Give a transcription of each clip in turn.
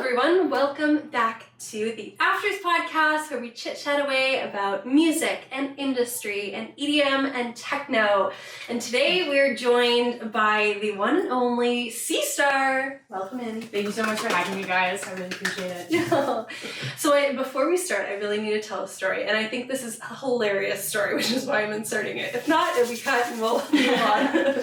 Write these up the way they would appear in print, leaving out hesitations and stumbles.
everyone, welcome back to the Afters podcast where we chit-chat away about music and industry and EDM and techno. And today we're joined by the one and only C-Star. Welcome in. Thank you so much for having me, guys. I really appreciate it. So before we start, I really need to tell a story, and I think this is a hilarious story, which is why I'm inserting it. If not, it'll be cut and we'll move on.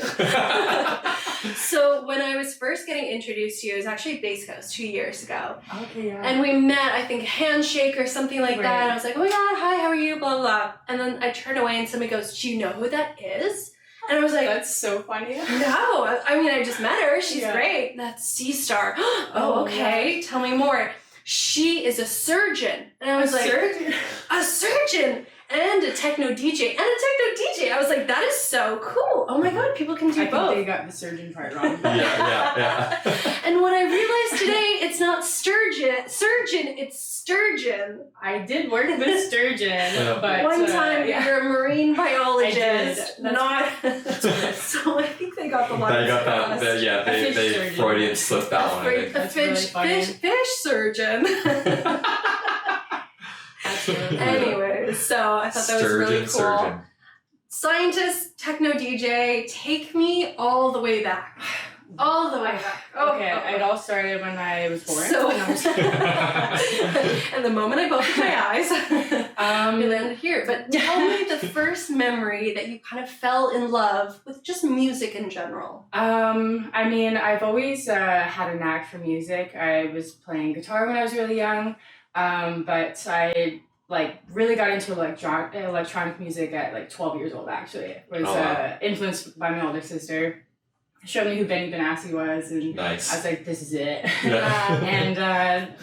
So when I was first getting introduced to you, it was actually Bass Coast 2 years ago. Okay, yeah. And we met, I think, handshake or something like that. And I was like, oh my God, hi, how are you? Blah, blah, blah. And then I turn away and somebody goes, do you know who that is? And I was like, that's so funny. No, I mean, I just met her. She's great. That's C-Star. Oh, okay. Tell me more. She is a surgeon. And I was a surgeon and a techno DJ. I was like, that is so cool. Oh my God, people can do both. I think they got the surgeon part wrong. Yeah. And what I realized today, it's not surgeon, it's sturgeon. I did work with sturgeon, but one time you're a marine biologist, not. So I think they got the line. They got that. They Freudian slipped that one. A fish surgeon. Anyways, so I thought that was really cool. Surgeon. Scientist, techno DJ, take me all the way back. All the way back. It all started when I was born. So, and the moment I opened my eyes, we landed here. But tell me the first memory that you kind of fell in love with just music in general. I mean, I've always had a knack for music. I was playing guitar when I was really young, but I really got into electronic music at 12 years old. Actually, was influenced by my older sister. Showed me who Benny Benassi was, and nice. I was like, this is it. Yeah. And then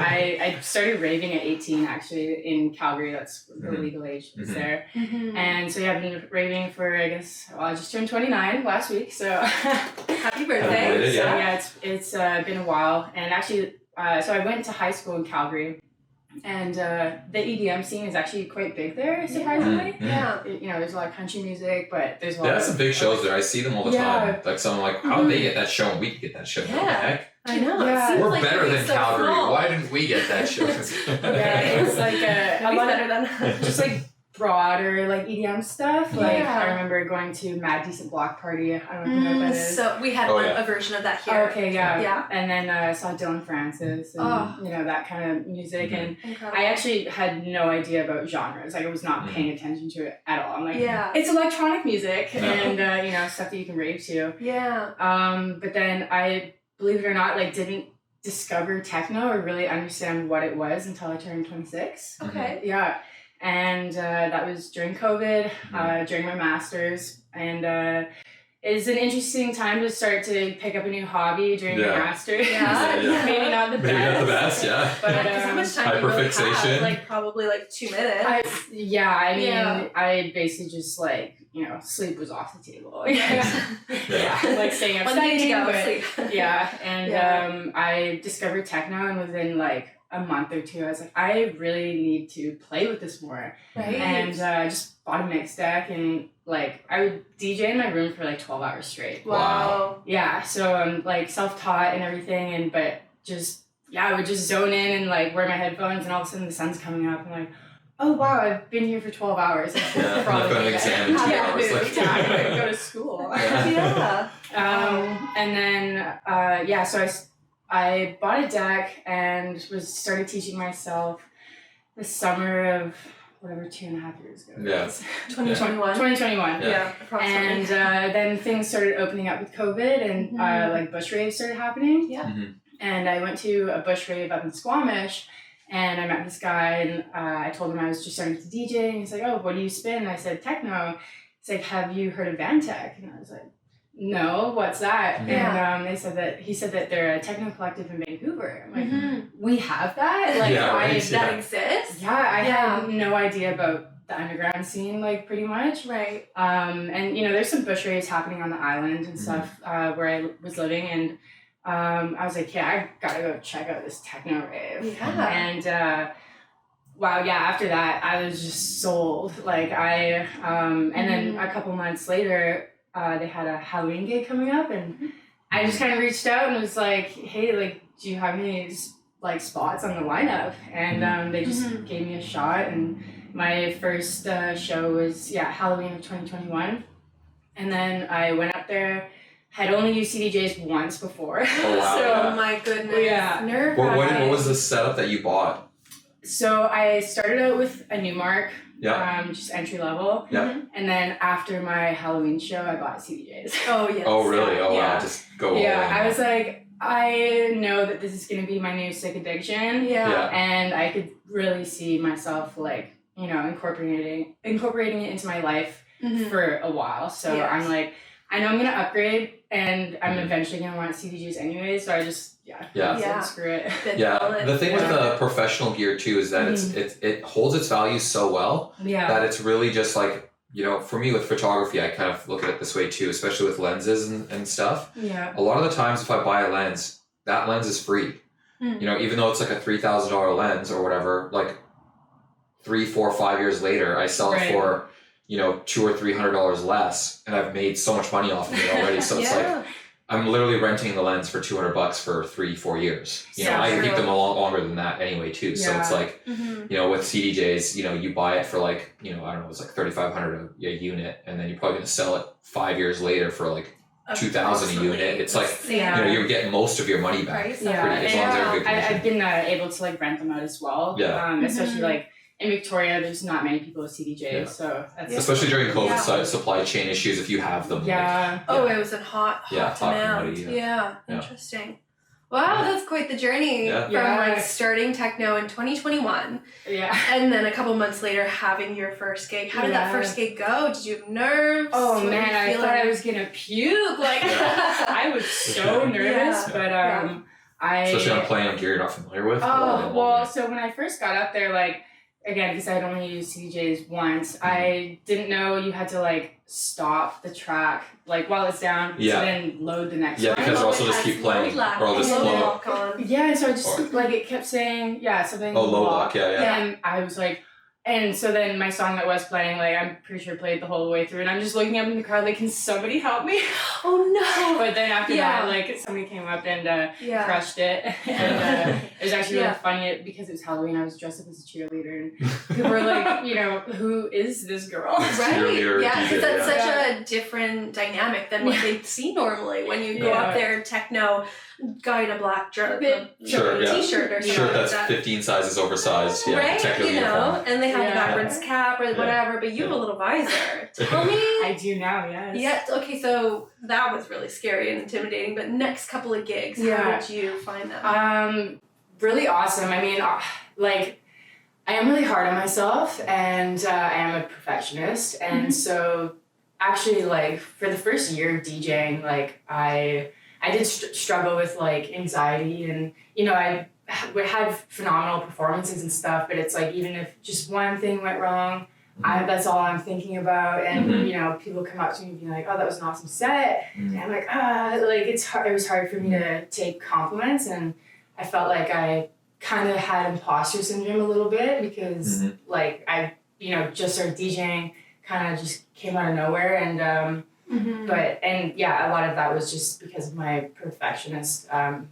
I started raving at 18, actually, in Calgary. That's the legal age is there. Mm-hmm. And so I've been raving for, I just turned 29 last week, so happy birthday. So it's been a while. And actually, so I went to high school in Calgary. And the EDM scene is actually quite big there, surprisingly. Yeah. There's a lot of country music, but there's a lot They have some big shows there. I see them all the time. Like, so I'm like, how did they get that show and we could get that show? Yeah. What the heck? I know. Yeah. We're better than Calgary. Why didn't we get that show? It's like a lot better than just broader EDM stuff. I remember going to Mad Decent Block Party. I don't know if you know what that is. So we had a version of that here. Okay, yeah. And then I saw Dylan Francis and that kind of music. And I actually had no idea about genres. I was not paying attention to it at all. I'm like, it's electronic music and stuff that you can rave to. Yeah. But then I, believe it or not, didn't discover techno or really understand what it was until I turned 26. Okay. Yeah. And that was during COVID, during my master's, and it's an interesting time to start to pick up a new hobby during your master's. Maybe not the best. But how much time do you really have? Probably 2 minutes. I basically just sleep was off the table. Staying up studying, and I discovered techno, and within a month or two, I was like, I really need to play with this more. Right. And I just bought a mix deck, and I would DJ in my room for 12 hours straight. Wow. Yeah, so I'm self-taught and everything, but I would just zone in and wear my headphones, and all of a sudden the sun's coming up. I'm like, oh wow, I've been here for 12 hours. I should probably an exam in 2 hours. I'm going to go to school. And then, so I bought a deck and started teaching myself the summer of 2.5 years ago. Yeah. 2021. 2021. Yeah, approximately. And then things started opening up with COVID, and bush raves started happening. Yeah. Mm-hmm. And I went to a bush rave up in Squamish, and I met this guy, and I told him I was just starting to DJ, and he's like, oh, what do you spin? And I said, techno. He's like, have you heard of Vantek? And I was like, no, what's that? Yeah. And he said that they're a techno collective in Vancouver. I'm like, we have that? That exists? Yeah, I had no idea about the underground scene, pretty much. Right. And there's some bush raves happening on the island and stuff where I was living, and I was like, I gotta go check out this techno rave. Yeah. And after that I was just sold. And then a couple months later, they had a Halloween gig coming up, and I just kind of reached out and was like, hey, do you have any like spots on the lineup? And they just gave me a shot, and my first show was Halloween of 2021, and then I went up there. Had only used CDJs once before. Oh wow! So my goodness. Yeah. What was the setup that you bought? So I started out with a Newmark. Yeah. Just entry level. Yeah. And then after my Halloween show, I bought CDJs. Oh yes. Oh really? Oh wow! Just go all in. I was like, I know that this is gonna be my new sick addiction. Yeah. And I could really see myself like, incorporating it into my life for a while. So I'm like, I know I'm gonna upgrade, and I'm eventually gonna want CDJs anyway. So I just screw it. The thing with the professional gear too is that it holds its value so well that it's really just like, for me with photography, I kind of look at it this way too, especially with lenses and stuff. Yeah. A lot of the times if I buy a lens, that lens is free. Even though it's like a $3,000 lens or whatever, like 3, 4, 5 years later, I sell it for $200 or $300 less, and I've made so much money off of it already. So it's like I'm literally renting the lens for $200 for 3-4 years. I keep them a lot longer than that anyway too. So it's like with CDJs, you buy it for like I don't know, it's like $3,500 a unit, and then you're probably gonna sell it 5 years later for like $2,000 a unit. It's like you're getting most of your money back. As long as they're good condition. I've been able to like rent them out as well. Yeah. Especially like. In Victoria, there's not many people with CDJs, so that's especially during COVID supply chain issues. If you have them, it was a hot demand. Yeah, Interesting. Wow, that's quite the journey from like starting techno in 2021. Yeah, and then a couple months later having your first gig. How did that first gig go? Did you have nerves? Oh man, I thought I was gonna puke. Like I was so nervous, but especially on playing on gear you're not familiar with. So when I first got up there, like. Again, because I had only used CDJs once, I didn't know you had to like stop the track like while it's down to then load the next one. Yeah, because also just keep playing or I'll just flow. Yeah, and so I just like it kept saying something. Oh, low lock, yeah. And I was like, and so then my song that was playing, like I'm pretty sure played the whole way through, and I'm just looking up in the crowd like, can somebody help me? Oh no! But then after that, like somebody came up and crushed it, and it was actually really funny because it was Halloween. I was dressed up as a cheerleader, and people were like, who is this girl? Right? Yeah, because that's such a different dynamic than what they see normally when you go up there techno. Guy in a black t-shirt or something. Shirt that's 15 sizes oversized, right? Techno uniform. And they have the backwards cap or whatever, but you have a little visor. Tell me. I do now, yes. Yeah, okay, so that was really scary and intimidating, but next couple of gigs, how did you find them? Really awesome. I mean, like, I am really hard on myself, and I am a perfectionist, and so actually, like, for the first year of DJing, like, I did struggle with like anxiety, and I had phenomenal performances and stuff, but it's like even if just one thing went wrong, that's all I'm thinking about, and people come up to me and be like, oh, that was an awesome set, and I'm like, like it was hard for me to take compliments, and I felt like I kind of had imposter syndrome a little bit because like I just started DJing, kind of just came out of nowhere, and but a lot of that was just because of my perfectionist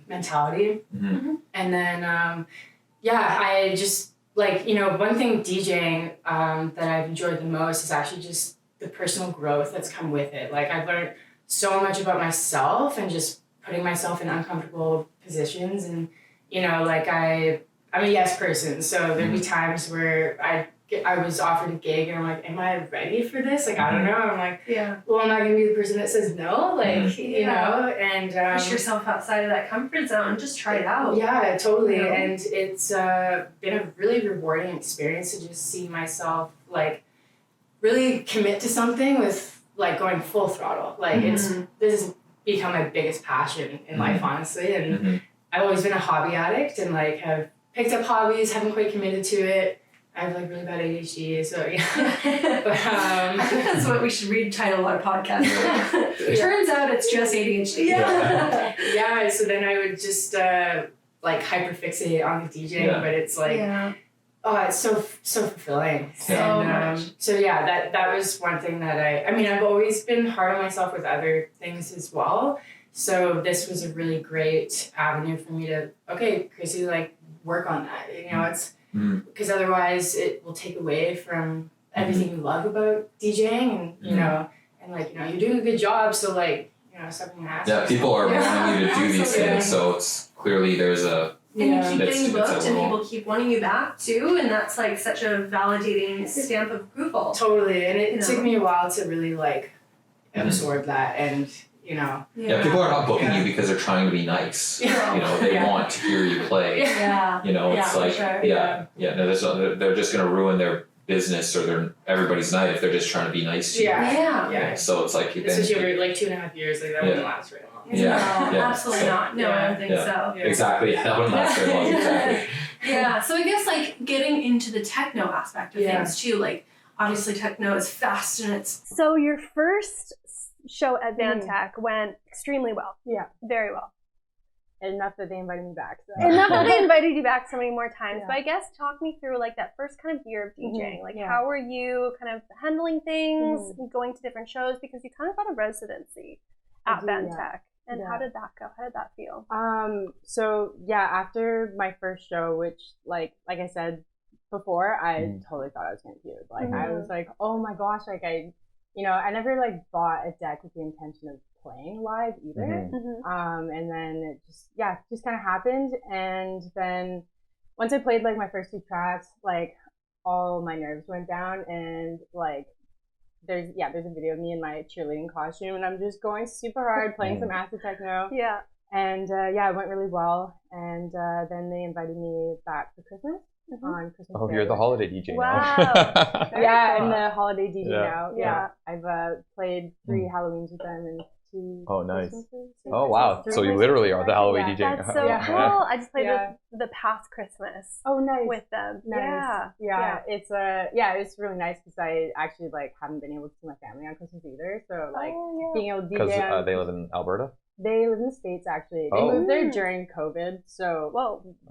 mentality. And then I just like one thing DJing that I've enjoyed the most is actually just the personal growth that's come with it. Like I've learned so much about myself and just putting myself in uncomfortable positions, and like I'm a yes person, so there'd be times where I was offered a gig and I'm like, am I ready for this? Like, I don't know. I'm like, well, I'm not going to be the person that says no. Like, and push yourself outside of that comfort zone. Just try it out. Yeah, totally. And it's been a really rewarding experience to just see myself like really commit to something with like going full throttle. Like this has become my biggest passion in life, honestly. And I've always been a hobby addict and like have picked up hobbies, haven't quite committed to it. I have like really bad ADHD, so but I think that's what we should retitle our podcast. Turns out it's just ADHD. Yeah. So then I would just like hyperfixate on the DJing, but it's like it's so fulfilling. So much. So that was one thing that I mean I've always been hard on myself with other things as well. So this was a really great avenue for me to, okay, Chrissy, like work on that. You know, it's because otherwise it will take away from everything you love about DJing, and you know, and like, you know, you're doing a good job, so like, you know, something has. Yeah, people are wanting you to do these things, so it's clearly there's a. And you keep getting booked, and people keep wanting you back too, and that's like such a validating stamp of approval. Totally, and it took me a while to really like absorb that, and you know. Yeah, people are not booking you because they're trying to be nice. You know, they want to hear you play. You know, it's like no, they're just gonna ruin their business or everybody's night if they're just trying to be nice to you. So it's like especially over like 2.5 years, like that wouldn't last very long. No, absolutely not. No, I don't think so. Exactly. That wouldn't last very long. Exactly. So I guess like getting into the techno aspect of things too, like obviously techno is fast and it's. So your first show at Vantek went extremely well. Yeah. Very well. Enough that they invited me back. So. Enough that they invited you back so many more times. But I guess talk me through like that first kind of year of DJing. Like how were you kind of handling things, going to different shows, because you kind of got a residency at Vantek. And how did that go? How did that feel? So after my first show, which like I said before, I totally thought I was gonna puke. Like I was like, oh my gosh, like I never like bought a deck with the intention of playing live either. And then it just kind of happened. And then once I played like my first 2 tracks, like all my nerves went down, and like there's a video of me in my cheerleading costume, and I'm just going super hard playing some acid techno. And it went really well. And then they invited me back for Christmas. On Christmas Day. You're the holiday DJ now. Wow. I'm the holiday DJ now. I've played 3 Halloweens with them and 2 Christmases. Oh wow. So you literally are the Halloween DJ. That's so cool. I just played the past Christmas. Oh nice. With them. Nice. It's really nice because I actually like haven't been able to see my family on Christmas either. So like being able to DJ. Because they live in Alberta? They live in the States actually. They moved there during COVID, so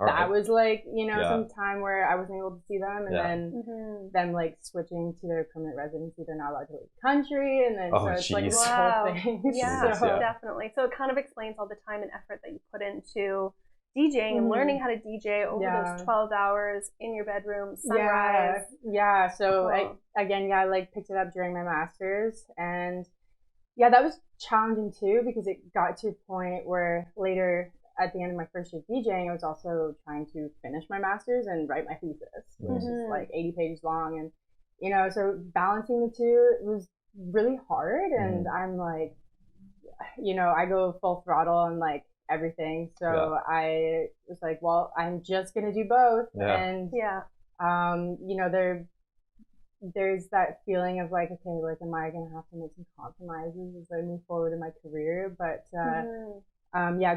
that was like, some time where I wasn't able to see them, and then them like switching to their permanent residency, they're not allowed to leave the country, and then so it's like this whole thing. Definitely. So it kind of explains all the time and effort that you put into DJing and learning how to DJ over those 12 hours in your bedroom, sunrise. So I like picked it up during my master's, and that was challenging too, because it got to a point where later at the end of my first year of DJing, I was also trying to finish my master's and write my thesis, which is like 80 pages long, and so balancing the two was really hard. And I'm like, I go full throttle on like everything, so I was like, well, I'm just gonna do both. And there's that feeling of like, okay, like, am I gonna have to make some compromises as I move forward in my career? But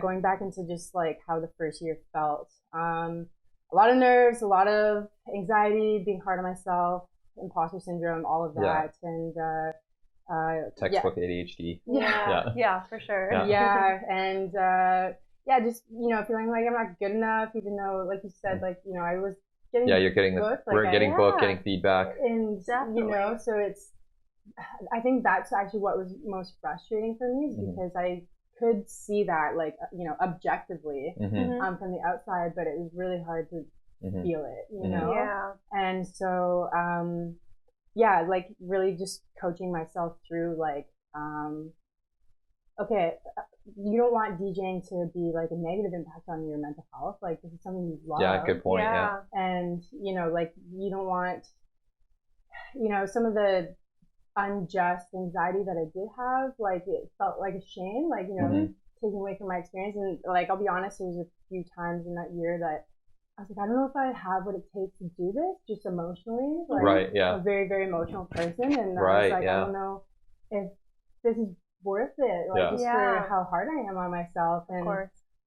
going back into just like how the first year felt, a lot of nerves, a lot of anxiety, being hard on myself, imposter syndrome, all of that, and textbook ADHD. For sure. And just feeling like I'm not good enough, even though, like you said, like I was. You're getting we're getting booked, getting feedback, and so it's. I think that's actually what was most frustrating for me, is because I could see that, like, objectively from the outside, but it was really hard to feel it, and so like really just coaching myself through like you don't want DJing to be like a negative impact on your mental health. Like, this is something you love. Good point. And like, you don't want, some of the unjust anxiety that I did have, like, it felt like a shame, like, taking away from my experience. And like, I'll be honest, there was a few times in that year that I was like, I don't know if I have what it takes to do this, just emotionally. Like, a very, very emotional person. And I was like, I don't know if this is worth it, like, just for how hard I am on myself. And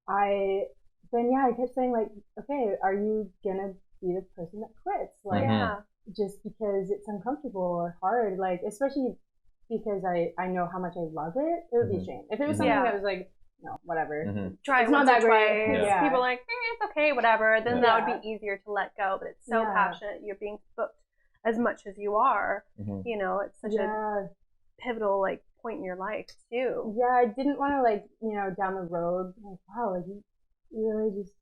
I kept saying, like, okay, are you gonna be the person that quits? Like, just because it's uncomfortable or hard, like, especially because I know how much I love it. It would be a shame if it was something that was like, no, whatever. Try it's not that great. People are like, it's okay, whatever. Then that would be easier to let go. But it's so passionate. You're being booked as much as you are. It's such a pivotal like point in your life too. Yeah, I didn't want to like, you know, down the road, like, wow, like you really just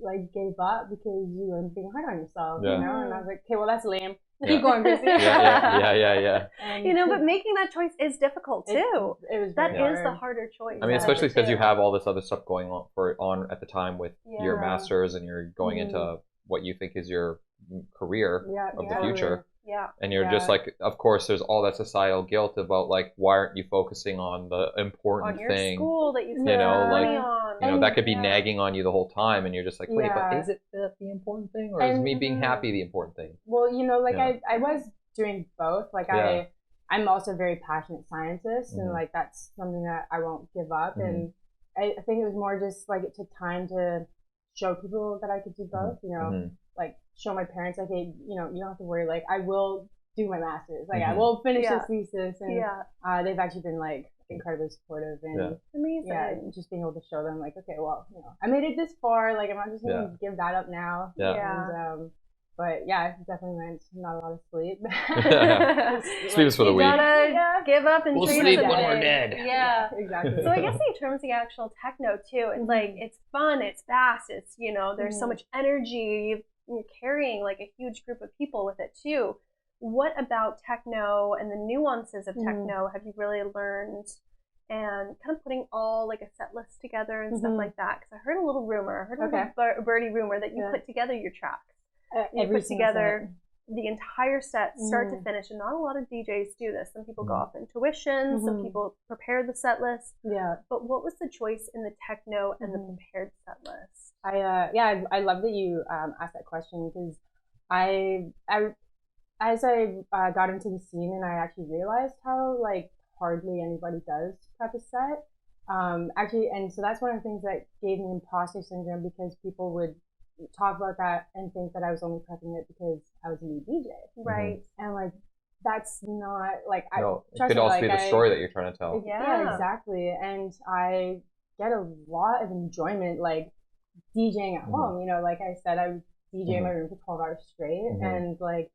like gave up because you were being hard on yourself, you know? And I was like, okay, well that's lame. Keep going, Chrissy. Yeah. And, you know, but making that choice is difficult too. It was that hard. Is the harder choice. I mean, especially because you have all this other stuff going on at the time with your masters, and you're going into what you think is your career of the future. Yeah. And you're just like, of course, there's all that societal guilt about like, why aren't you focusing on the important on your thing? School that you know, like, money on. You know, that could be nagging on you the whole time, and you're just like, wait, but is it the important thing, or is me being happy the important thing? Well, you know, like I was doing both. Like I'm also a very passionate scientist, and like that's something that I won't give up. And I think it was more just like it took time to show people that I could do both. You know, like show my parents like, hey, you know, you don't have to worry. Like I will do my master's. Like I will finish this thesis, and they've actually been like incredibly supportive and amazing. Yeah, just being able to show them like, okay, well, you know, I made it this far. Like I'm not just gonna give that up now. And, but yeah, it definitely meant not a lot of sleep. Sleep is for the weak. You gotta give up and we'll dream sleep someday. when we're dead. Yeah, exactly. So I guess in terms of the actual techno too, it's like it's fun, it's fast, it's, you know, there's so much energy. You're carrying like a huge group of people with it too. What about techno and the nuances of techno have you really learned? And kind of putting all like a set list together and stuff like that. Because I heard a little rumor, a little birdie rumor that you put together your tracks. You put together the entire set, start to finish. And not a lot of DJs do this. Some people go off in tuition. Some people prepare the set list. Yeah. But what was the choice in the techno and the prepared set list? I love that you asked that question, because as I got into the scene and I actually realized how like hardly anybody does prep a set. Actually, and so that's one of the things that gave me imposter syndrome, because people would talk about that and think that I was only prepping it because I was a new DJ. Right. And like, that's not like, it could also be the story that you're trying to tell. Yeah, exactly. And I get a lot of enjoyment like DJing at home. You know, like I said, I would DJ in my room for 12 hours straight and like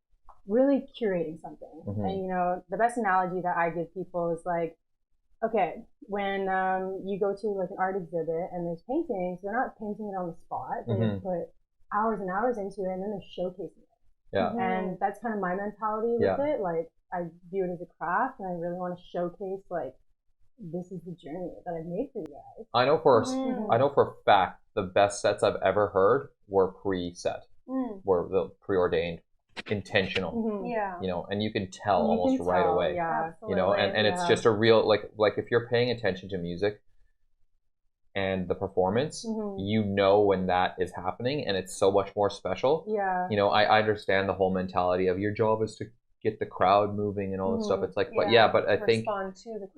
really curating something. And you know, the best analogy that I give people is like, okay, when you go to like an art exhibit and there's paintings, they're not painting it on the spot. They put hours and hours into it, and then they're showcasing it. Yeah. And that's kind of my mentality with it. Like I view it as a craft, and I really want to showcase like, this is the journey that I've made for you guys. I know for a fact the best sets I've ever heard were pre-set, were the preordained, intentional. You know, and you can tell almost right away. You know, and it's just a real like if you're paying attention to music and the performance, you know when that is happening, and it's so much more special. You know, I understand the whole mentality of your job is to get the crowd moving and all this stuff. It's like, but I think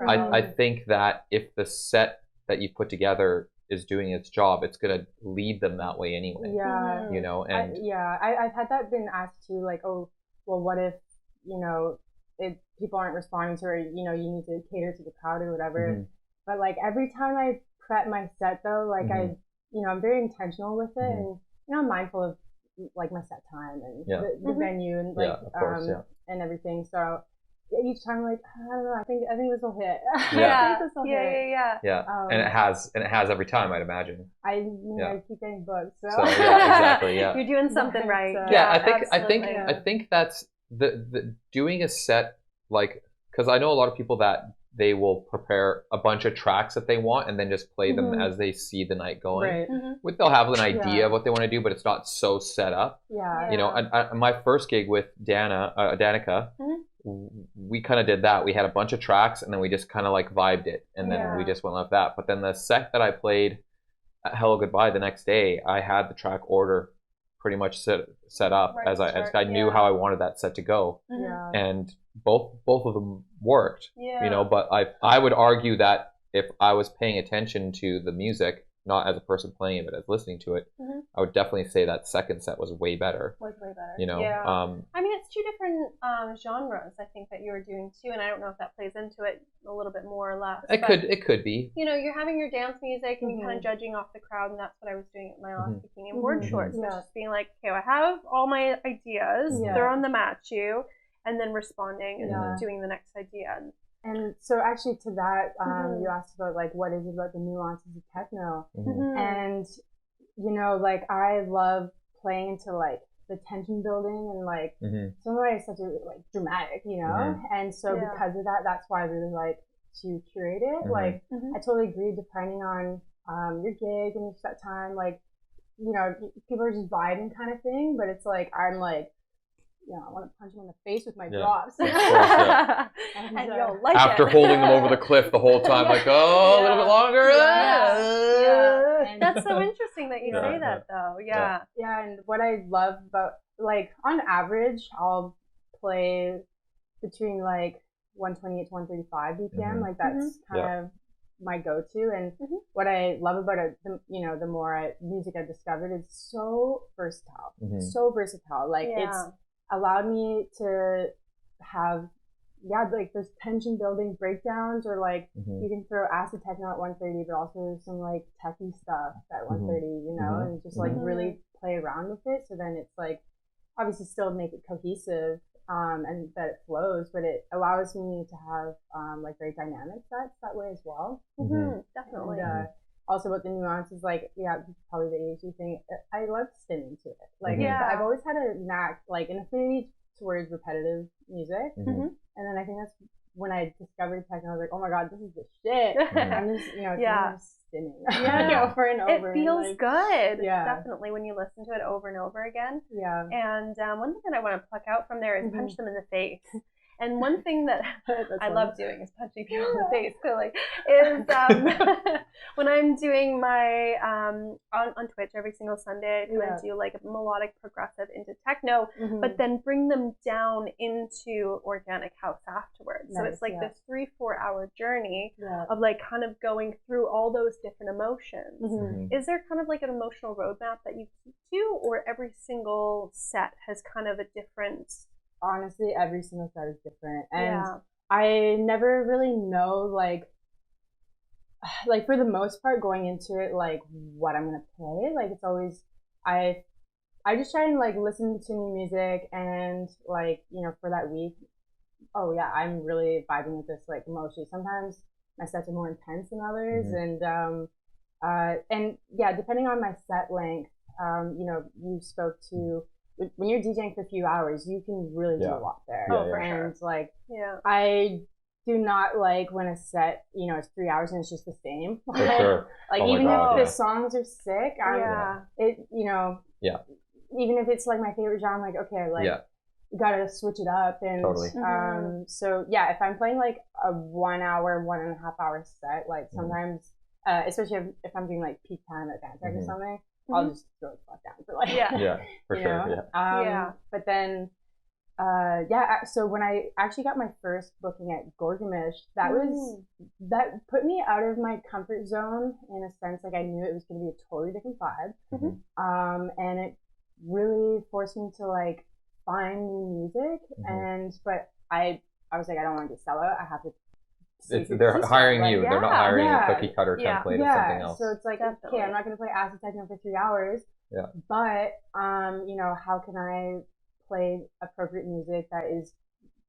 I think that if the set that you put together is doing its job, it's gonna lead them that way anyway. You know, and I've had that been asked too, like, oh, well, what if, you know, people aren't responding to it, you know, you need to cater to the crowd or whatever. But like every time I prep my set though, like I'm very intentional with it, and you know, I'm mindful of like my set time and the venue and like and everything. So each time, like, I don't know, I think this will hit. Yeah. And it has every time, I'd imagine. I keep getting booked. So, exactly. You're doing something right. I think that's the doing a set, like, because I know a lot of people that they will prepare a bunch of tracks that they want and then just play them as they see the night going. They'll have an idea of what they want to do, but it's not so set up. You know, my first gig with Danica, we kind of did that. We had a bunch of tracks, and then we just kind of like vibed it, and then we just went like that. But then the set that I played at Hello Goodbye the next day, I had the track order pretty much set up as I knew how I wanted that set to go, and both of them worked. You know, but I would argue that if I was paying attention to the music, not as a person playing it, but as listening to it, I would definitely say that second set was way better. You know, I mean, it's two different genres, I think, that you were doing too, and I don't know if that plays into it a little bit more or less. It could be. You know, you're having your dance music and you're kind of judging off the crowd, and that's what I was doing at my last bikini and board shorts. Just being like, okay, I have all my ideas, throw on the mat you, and then responding and doing the next idea. And so actually to that, you asked about like what is it about the nuances of techno, and you know, like I love playing into like the tension building and like some of it is such a like dramatic, you know, and so because of that, that's why I really like to curate it. Like I totally agree, depending on your gig and your set time, like, you know, people are just vibing kind of thing, but it's like I'm like, you know, I want to punch them in the face with my drops. Of course, and you'll like after it. holding them over the cliff the whole time, like, oh, a little bit longer. That's so interesting that you say that, though. Yeah, and what I love about, like, on average, I'll play between like 128 to 135 BPM. Like that's kind of my go-to. And what I love about it, you know, the more music I've discovered, is so versatile. So versatile. Like it's allowed me to have like those tension building breakdowns, or like you can throw acid techno at 130, but also some like techie stuff at 130, you know, and just like really play around with it. So then it's like obviously still make it cohesive and that it flows, but it allows me to have like very dynamic sets that way as well. Definitely. And, also about the nuances, like probably the ADHD thing. I love stimming to it. Like I've always had a knack, like an affinity towards repetitive music, and then I think that's when I discovered techno. I was like, oh my god, this is the shit. I'm just, you know, just stimming over and over. It feels like, good, definitely, when you listen to it over and over again. And one thing that I want to pluck out from there is punch them in the face. And one thing that I love doing is punching people in the face, clearly, is when I'm doing my, on Twitch every single Sunday, I kind of do like a melodic progressive into techno, but then bring them down into organic house afterwards. So it's like this 3-4 hour journey of like kind of going through all those different emotions. Is there kind of like an emotional roadmap that you keep to, or every single set has kind of a different... Honestly, every single set is different, and I never really know like for the most part going into it like what I'm gonna play. Like it's always I just try and like listen to new music, and like, you know, for that week, I'm really vibing with this like emotionally. Sometimes my sets are more intense than others, and depending on my set length, you know, you spoke to. When you're DJing for a few hours, you can really do a lot there. Like, I do not like when a set, you know, it's 3 hours and it's just the same. Like even if the songs are sick, it, you know, even if it's like my favorite genre, I'm like, okay, like you gotta switch it up. And so if I'm playing like a 1 hour, 1.5 hour set, like sometimes, especially if I'm doing like peak time at Vantek or something, I'll just throw the fuck down for like for sure. But then so when I actually got my first booking at Gorg-O-Mish, that put me out of my comfort zone in a sense. Like I knew it was going to be a totally different vibe, and it really forced me to like find new music. But I was like, I don't want to be a sellout. I have to. They're hiring you. They're not hiring a cookie cutter template of something else. So it's like, okay, I'm not going to play acid techno for 3 hours. But you know, how can I play appropriate music that is,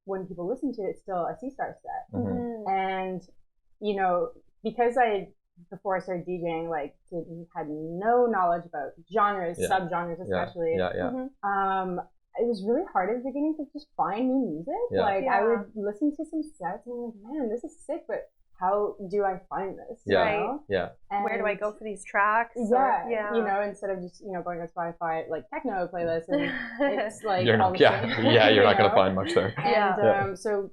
when people listen to it, still a C-star set? And you know, because before I started DJing, like had no knowledge about genres, subgenres especially. It was really hard at the beginning to just find new music. I would listen to some sets and I'm like, man, this is sick, but how do I find this? And where do I go for these tracks? You know, instead of just, you know, going on Spotify, like techno playlist, and it's like you're not gonna find much there. And so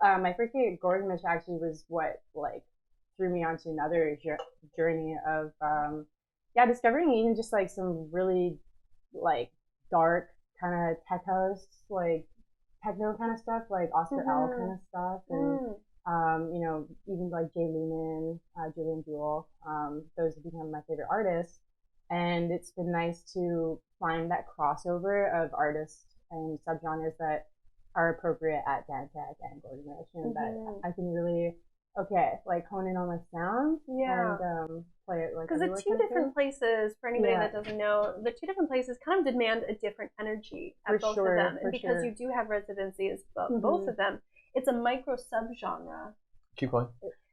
my first gig at Gorg-O-Mish actually was what like threw me onto another journey of discovering even just like some really like dark kind of tech house, like techno kind of stuff, like Oscar L kind of stuff, and you know, even like Jay Lumen, Julian Buell, those have become my favorite artists, and it's been nice to find that crossover of artists and subgenres that are appropriate at Vantek and Gorg-O-Mish, and that I can really like hone in on my sound and play it like, because the two different places, for anybody that doesn't know, the two different places kind of demand a different energy at both of them, and because you do have residencies, both of them, it's a micro subgenre Keep going.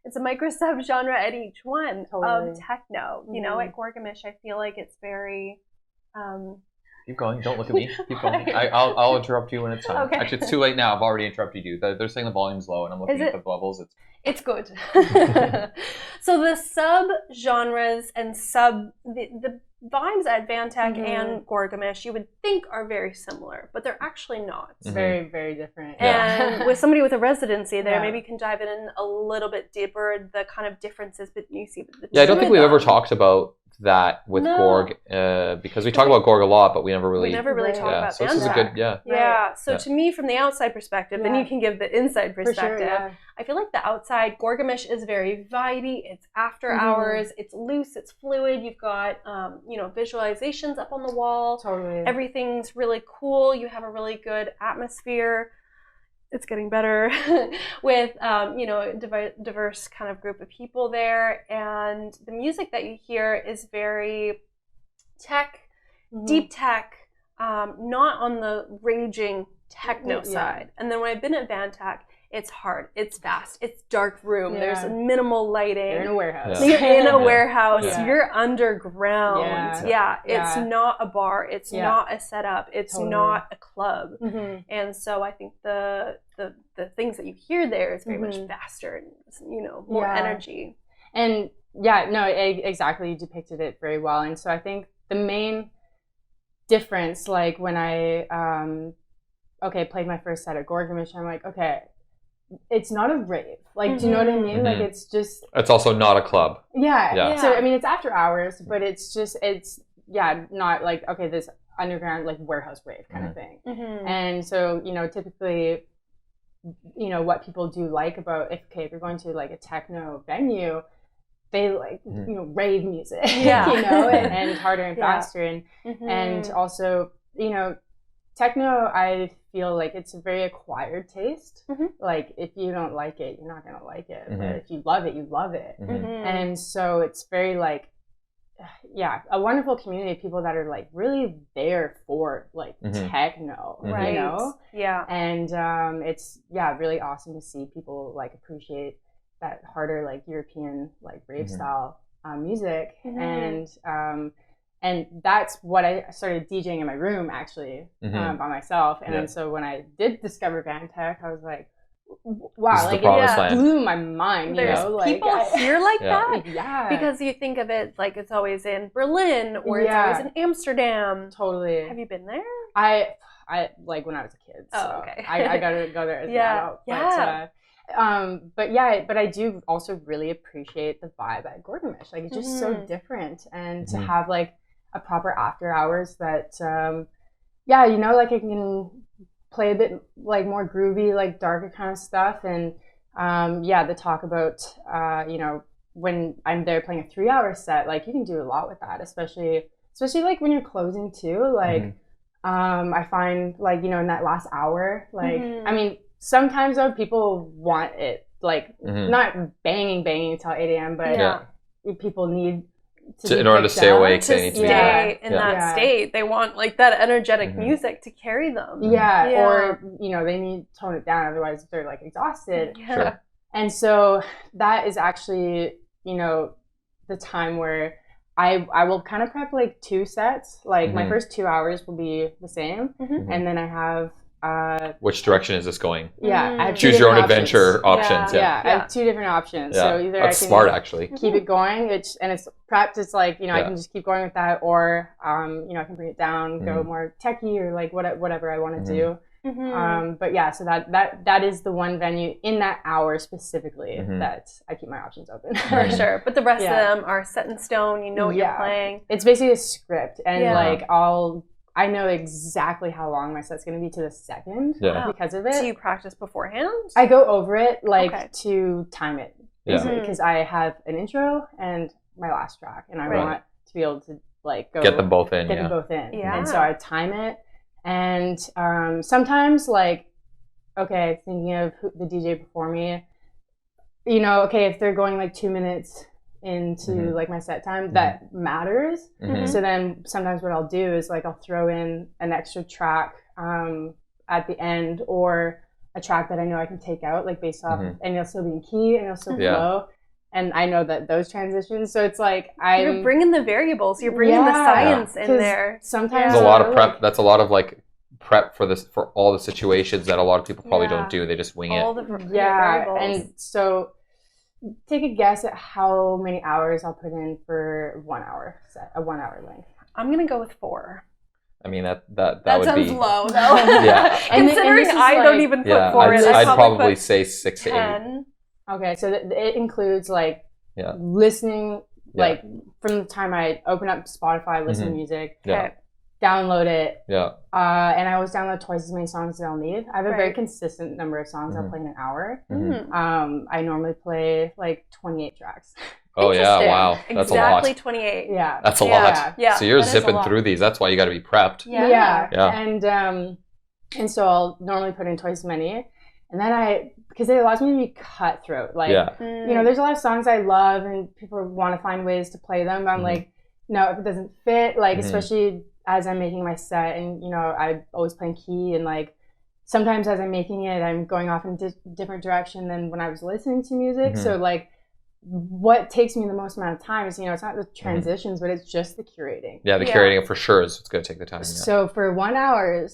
It's a micro subgenre at each one of techno. You know, at Gorg-O-Mish, I feel like it's very. Keep going. Don't look at me. Keep going. I'll interrupt you when it's time. Okay. Actually, it's too late now. I've already interrupted you. They're saying the volume's low, and I'm looking at the levels. It's good. So the sub-genres and the vibes at Vantek and Gorg-O-Mish, you would think are very similar, but they're actually not. It's very, very different. And with somebody with a residency there, maybe you can dive in a little bit deeper, the kind of differences that you see. I don't think we've ever talked about that with Gorg, because we talk about Gorg a lot, but we never really talk about Vantek. So this is a good, So to me, from the outside perspective, then you can give the inside perspective. Sure, I feel like the outside, Gorg-O-Mish is very vibey. It's after hours. It's loose. It's fluid. You've got, visualizations up on the wall. Totally. Everything's really cool. You have a really good atmosphere. It's getting better with, a diverse kind of group of people there. And the music that you hear is very tech, deep tech, not on the raging techno side. And then when I've been at Vantek, it's hard, it's fast, it's dark room, there's minimal lighting. You're in a warehouse. You're in a warehouse, you're underground. It's not a bar, it's not a setup, it's not a club. And so I think the things that you hear there is very much faster and, more energy. And exactly, you depicted it very well. And so I think the main difference, like when I played my first set at Gorg-O-Mish, I'm like, okay, it's not a rave. Like, do you know what I mean? Like, it's just... It's also not a club. Yeah. So, I mean, it's after hours, but it's not like, okay, this underground, like, warehouse rave kind of thing. And so, typically, what people do like about, if you're going to, like, a techno venue, they like, rave music, and harder and faster. And also, techno, I feel like it's a very acquired taste. Like, if you don't like it, you're not gonna like it. But if you love it, you love it. And so it's very like, a wonderful community of people that are like really there for like techno, right? And it's really awesome to see people like appreciate that harder, like European, like rave style music. And that's what I started DJing in my room, actually, by myself. And then so when I did discover Vantek, I was like, wow, like it blew my mind. There's people here like that? Yeah. Because you think of it like it's always in Berlin or it's always in Amsterdam. Totally. Have you been there? I like when I was a kid. So okay. I got to go there as an adult. But I do also really appreciate the vibe at Gorg-O-Mish. Like, it's just so different. And to have like a proper after hours that, like I can play a bit like more groovy, like darker kind of stuff. And the talk about, when I'm there playing a 3-hour set, like you can do a lot with that, especially like when you're closing too. Like, I find like, in that last hour, like, I mean, sometimes though people want it, like not banging until 8 a.m., but people need in order to stay awake, they need to stay in that state. They want like that energetic music to carry them. Or they need to tone it down, otherwise they're like exhausted. And so that is actually the time where I will kind of prep like 2 sets. Like my first 2 hours will be the same, and then I have which direction is this going? I have choose your own adventure options. I have 2 different options. So either that's I can smart, actually. keep it going, it's prepped. It's like I can just keep going with that, or I can bring it down, go more techie, or like whatever I want to do. So that is the one venue in that hour specifically that I keep my options open. For sure. But the rest of them are set in stone. You know what you're playing. It's basically a script, and like I know exactly how long my set's going to be to the second because of it. So you practice beforehand? I go over it to time it, basically, because I have an intro and my last track, and I want to be able to like get them both in. And so I time it, and sometimes thinking of the DJ before me, if they're going like 2 minutes into like my set time, that matters. So then sometimes what I'll do is like I'll throw in an extra track at the end, or a track that I know I can take out, like based off, and it'll still be in key and it'll still flow. And I know that those transitions, so it's like you're bringing the variables, you're bringing the science in there. Sometimes there's a lot of prep. That's a lot of like prep for all the situations that a lot of people probably don't do. They just wing all it. The variables. And so take a guess at how many hours I'll put in for 1 hour set, a 1 hour length. I'm gonna go with 4. I mean that would sounds be low though. Yeah. Considering I don't even put 4 in, I'd probably say 6 to 8. Okay, so it includes like listening, like from the time I open up Spotify, listen to music, download it, and I always download twice as many songs as I'll need. I have a very consistent number of songs I'll play in an hour. I normally play like 28 tracks. Oh yeah, wow, that's a lot. Exactly 28. Yeah, that's a lot. Yeah, so you're zipping through these. That's why you got to be prepped. Yeah. And so I'll normally put in twice as many, and then because it allows me to be cutthroat. Like, you know, there's a lot of songs I love, and people want to find ways to play them. But I'm like, no, if it doesn't fit, like especially as I'm making my set, and you know, I always play in key, and like sometimes as I'm making it, I'm going off in different direction than when I was listening to music. So like, what takes me the most amount of time is, you know, it's not the transitions, but it's just the curating. Yeah, the curating for sure is what's going to take the time. So for 1 hour,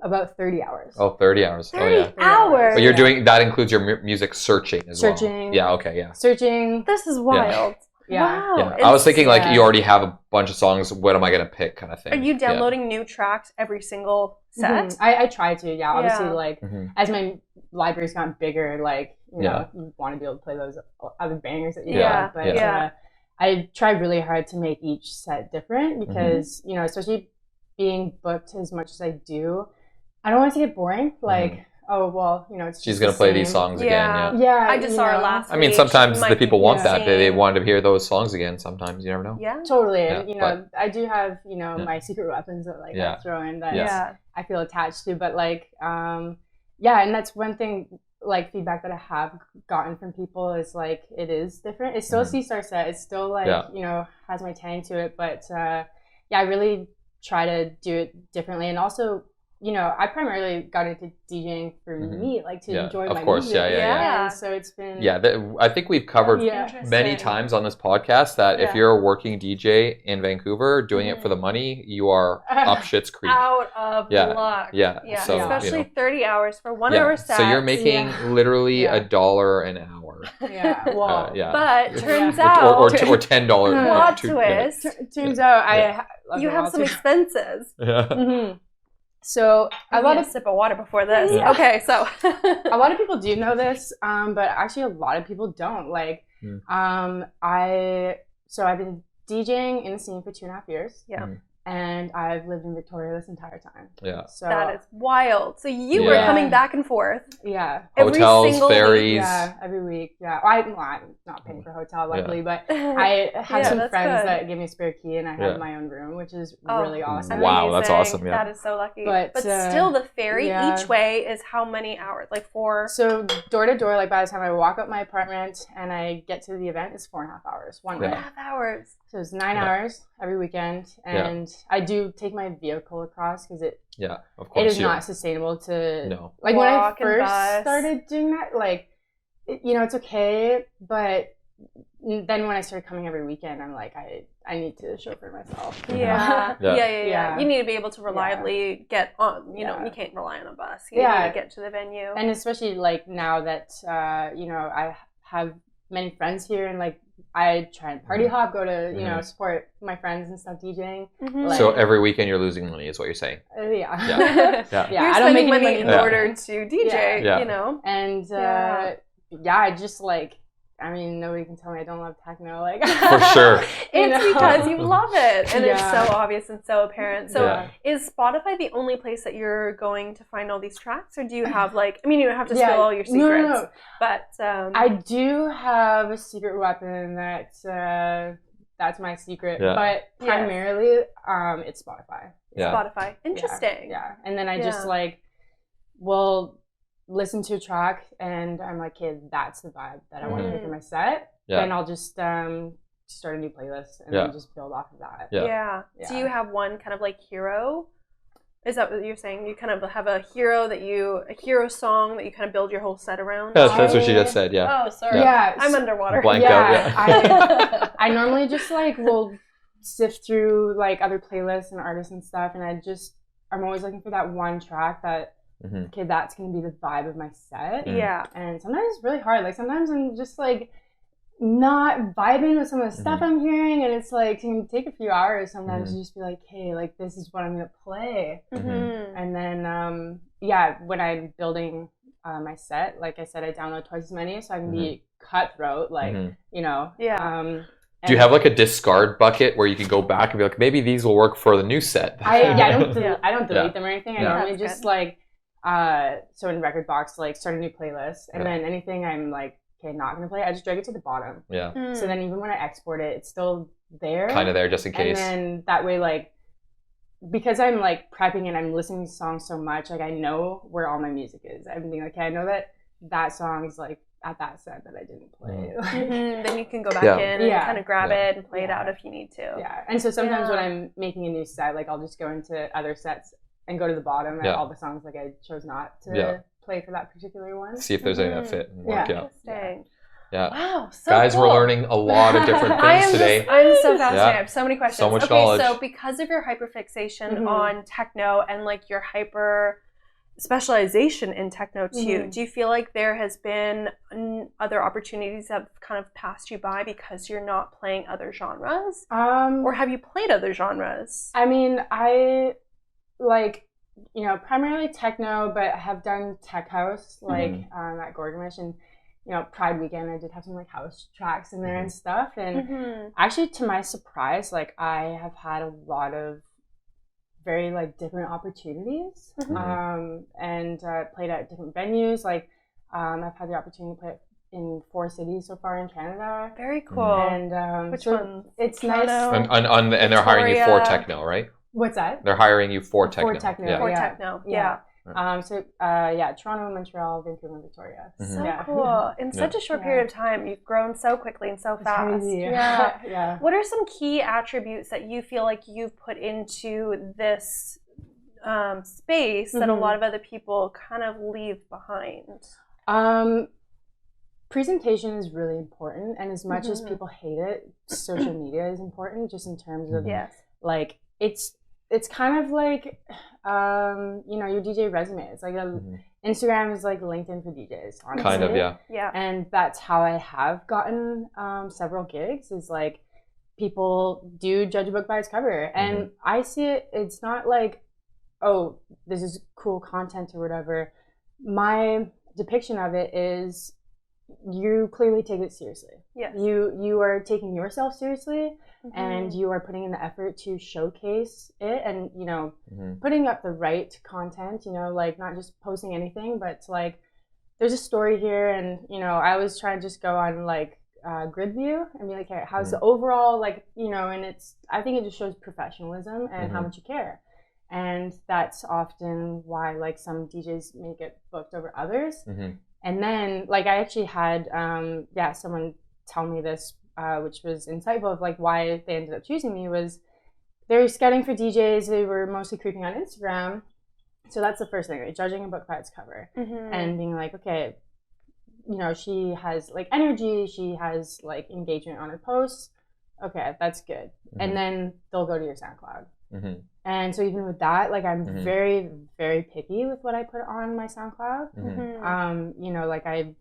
about 30 hours. Oh, 30 hours. 30 hours. But you're doing, that includes your music searching as well. Searching. Yeah, okay, yeah. Searching. This is wild. Yeah. Wow. I was thinking like you already have a bunch of songs, what am I going to pick kind of thing. Are you downloading new tracks every single set? I try to, obviously like as my library's gotten bigger, like, you know, you want to be able to play those other bangers that you have. But I try really hard to make each set different because, you know, especially being booked as much as I do, I don't want it to get boring. Like, oh, well, you know, it's she's going to play these songs again. Yeah, I just saw her last week. I mean, sometimes the people want that. They want to hear those songs again. Sometimes, you never know. Yeah. Totally. And, you know, I do have, you know, my secret weapons that like I throw in that I feel attached to. But like, and that's one thing, like feedback that I have gotten from people is like, it is different. It's still a C-Star set. It's still like, you know, has my tang to it. But I really try to do it differently. And also, you know, I primarily got into DJing for me, like to enjoy my music. And so it's been... I think we've covered many times on this podcast that if you're a working DJ in Vancouver doing it for the money, you are up shit's creek. Out of luck. So, especially you know. 30 hours for 1 hour sets. So you're making literally $1 an hour. But turns out... Or $10. Plot twist. Turns out you have some expenses. So a lot of sip of water before this. Okay, so a lot of people do know this, but actually a lot of people don't. Like, I've been DJing in the scene for 2.5 years. And I've lived in Victoria this entire time. So that is wild. So you were coming back and forth. Hotels, every single ferries. week. Every week. I'm not paying for a hotel, luckily, but I have some friends that give me a spare key, and I have my own room, which is really awesome. Wow, that's awesome. That is so lucky. But still, the ferry each way is how many hours? Like 4? So door to door, like by the time I walk up my apartment and I get to the event, it's 4.5 hours. 4.5 hours. So it's 9 hours every weekend, and I do take my vehicle across because it is not sustainable to like walk when I first started doing that. Like, you know, it's okay, but then when I started coming every weekend, I'm like, I need to chauffeur myself. You need to be able to reliably get on. You know, you can't rely on a bus. You need to get to the venue, and especially like now that you know, I have many friends here, and like I try and party hop, go to, you know, support my friends and stuff DJing. Like, so every weekend you're losing money is what you're saying. You're spending money in order to DJ, you know. And I just like, I mean, nobody can tell me I don't love techno. Like, for sure. It's because you love it, and it's so obvious and so apparent. So is Spotify the only place that you're going to find all these tracks, or do you have like, I mean, you don't have to spill all your secrets, no. But I do have a secret weapon that's my secret, but primarily it's Spotify. Spotify. Interesting. And then I just like will listen to a track and I'm like, okay, that's the vibe that I want to hear for my set. Then I'll just start a new playlist and then just build off of that. Do you have one kind of like hero Is that what you're saying? You kind of have a hero song that you kind of build your whole set around? That's what she just said, yeah. Oh, sorry. Yeah. I'm underwater. Blanked out, yeah. I normally just like will sift through like other playlists and artists and stuff, and I'm always looking for that one track that, okay, that's going to be the vibe of my set. Yeah. And sometimes it's really hard. Like sometimes I'm just like not vibing with some of the stuff I'm hearing, and it's like it can take a few hours sometimes to just be like, hey, like this is what I'm gonna play. And then when I'm building my set, like I said, I download twice as many so I can be cutthroat, like you know. Do you have like a discard bucket where you can go back and be like, maybe these will work for the new set? I don't delete them or anything. I normally just like so in record box, like start a new playlist, and then anything I'm like, okay, not gonna play, I just drag it to the bottom. So then even when I export it, it's still there. Kind of there just in case. And then that way, like, because I'm like prepping and I'm listening to songs so much, like I know where all my music is. I'm being like, okay, I know that song is like at that set that I didn't play. Then you can go back in and kind of grab it and play it out if you need to. Yeah. And so sometimes when I'm making a new set, like I'll just go into other sets and go to the bottom and all the songs like I chose not to play for that particular one. See if there's any that fit and work out. Yeah. Wow. So guys, cool. we're learning a lot of different things today. I'm so fascinated. I have so many questions. So much knowledge. So because of your hyperfixation on techno and like your hyper specialization in techno too, do you feel like there has been other opportunities that have kind of passed you by because you're not playing other genres? Or have you played other genres? I mean, I like, you know, primarily techno, but I have done tech house, like at Gorg-O-Mish, and you know, Pride Weekend, I did have some like house tracks in there and stuff. And actually, to my surprise, like I have had a lot of very like different opportunities, and played at different venues. Like I've had the opportunity to play in 4 cities so far in Canada. Very cool. And which one? It's Toronto, nice. And they're hiring you for techno, right? What's that? They're hiring you for techno. For techno. For techno. Yeah. Toronto, Montreal, Vancouver, and Victoria. So cool. In such a short period of time, you've grown so quickly and so fast. Crazy. Yeah. What are some key attributes that you feel like you've put into this space that a lot of other people kind of leave behind? Presentation is really important, and as much as people hate it, social media is important just in terms of like it's kind of like you know, your DJ resume. It's like Instagram is like LinkedIn for DJs, honestly. Kind of, yeah. And that's how I have gotten several gigs, is like people do judge a book by its cover, and I see it. It's not like, oh, this is cool content or whatever. My depiction of it is, you clearly take it seriously. Yes. You are taking yourself seriously, and you are putting in the effort to showcase it, and you know, putting up the right content, you know, like not just posting anything, but like there's a story here, and you know, I always try to just go on like grid view and be like, hey, how's the overall, like, you know, and I think it just shows professionalism and how much you care. And that's often why like some DJs may get booked over others. And then, like, I actually had, someone tell me this, which was insightful, of like why they ended up choosing me, was they were scouting for DJs. They were mostly creeping on Instagram. So that's the first thing, right? Judging a book by its cover and being like, okay, you know, she has like energy, she has like engagement on her posts. Okay, that's good. And then they'll go to your SoundCloud. And so even with that, like I'm very, very picky with what I put on my SoundCloud. You know, like I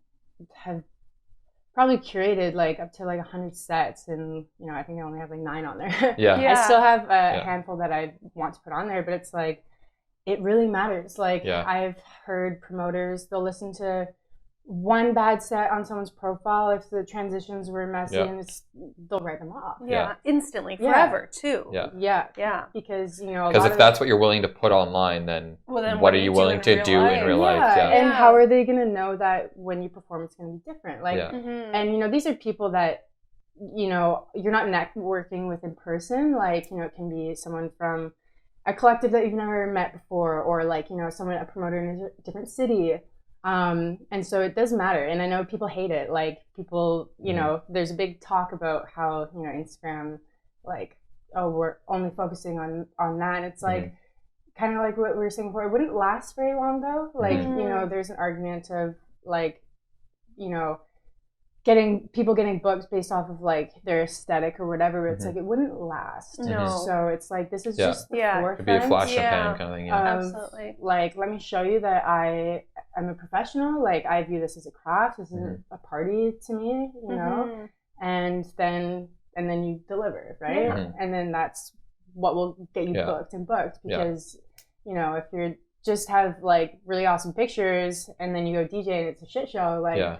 have probably curated like up to like 100 sets, and you know, I think I only have like 9 on there. I still have a handful that I want to put on there, but it's like, it really matters. Like I've heard promoters, they'll listen to one bad set on someone's profile if the transitions were messy, and they'll write them off. Instantly, forever too. Because you know, because if that's what you're willing to put online, then what are you willing to do in real life? And how are they going to know that when you perform it's going to be different? Like, and you know, these are people that, you know, you're not networking with in person. Like, you know, it can be someone from a collective that you've never met before, or like, you know, a promoter in a different city. And so it does matter. And I know people hate it. Like people, you know, there's a big talk about how, you know, Instagram, like, oh, we're only focusing on that. And it's like, kind of like what we were saying before, it wouldn't last very long though. Like, you know, there's an argument of like, you know, people getting booked based off of like their aesthetic or whatever, but it's like it wouldn't last. No. So it's like this is just the forefront. It'd be a flash in the pan kind of thing. Absolutely. Like, let me show you that I am a professional. Like, I view this as a craft. This isn't a party to me, you know. And then you deliver, right? And then that's what will get you booked because you know, if you're just have like really awesome pictures and then you go DJ and it's a shit show, like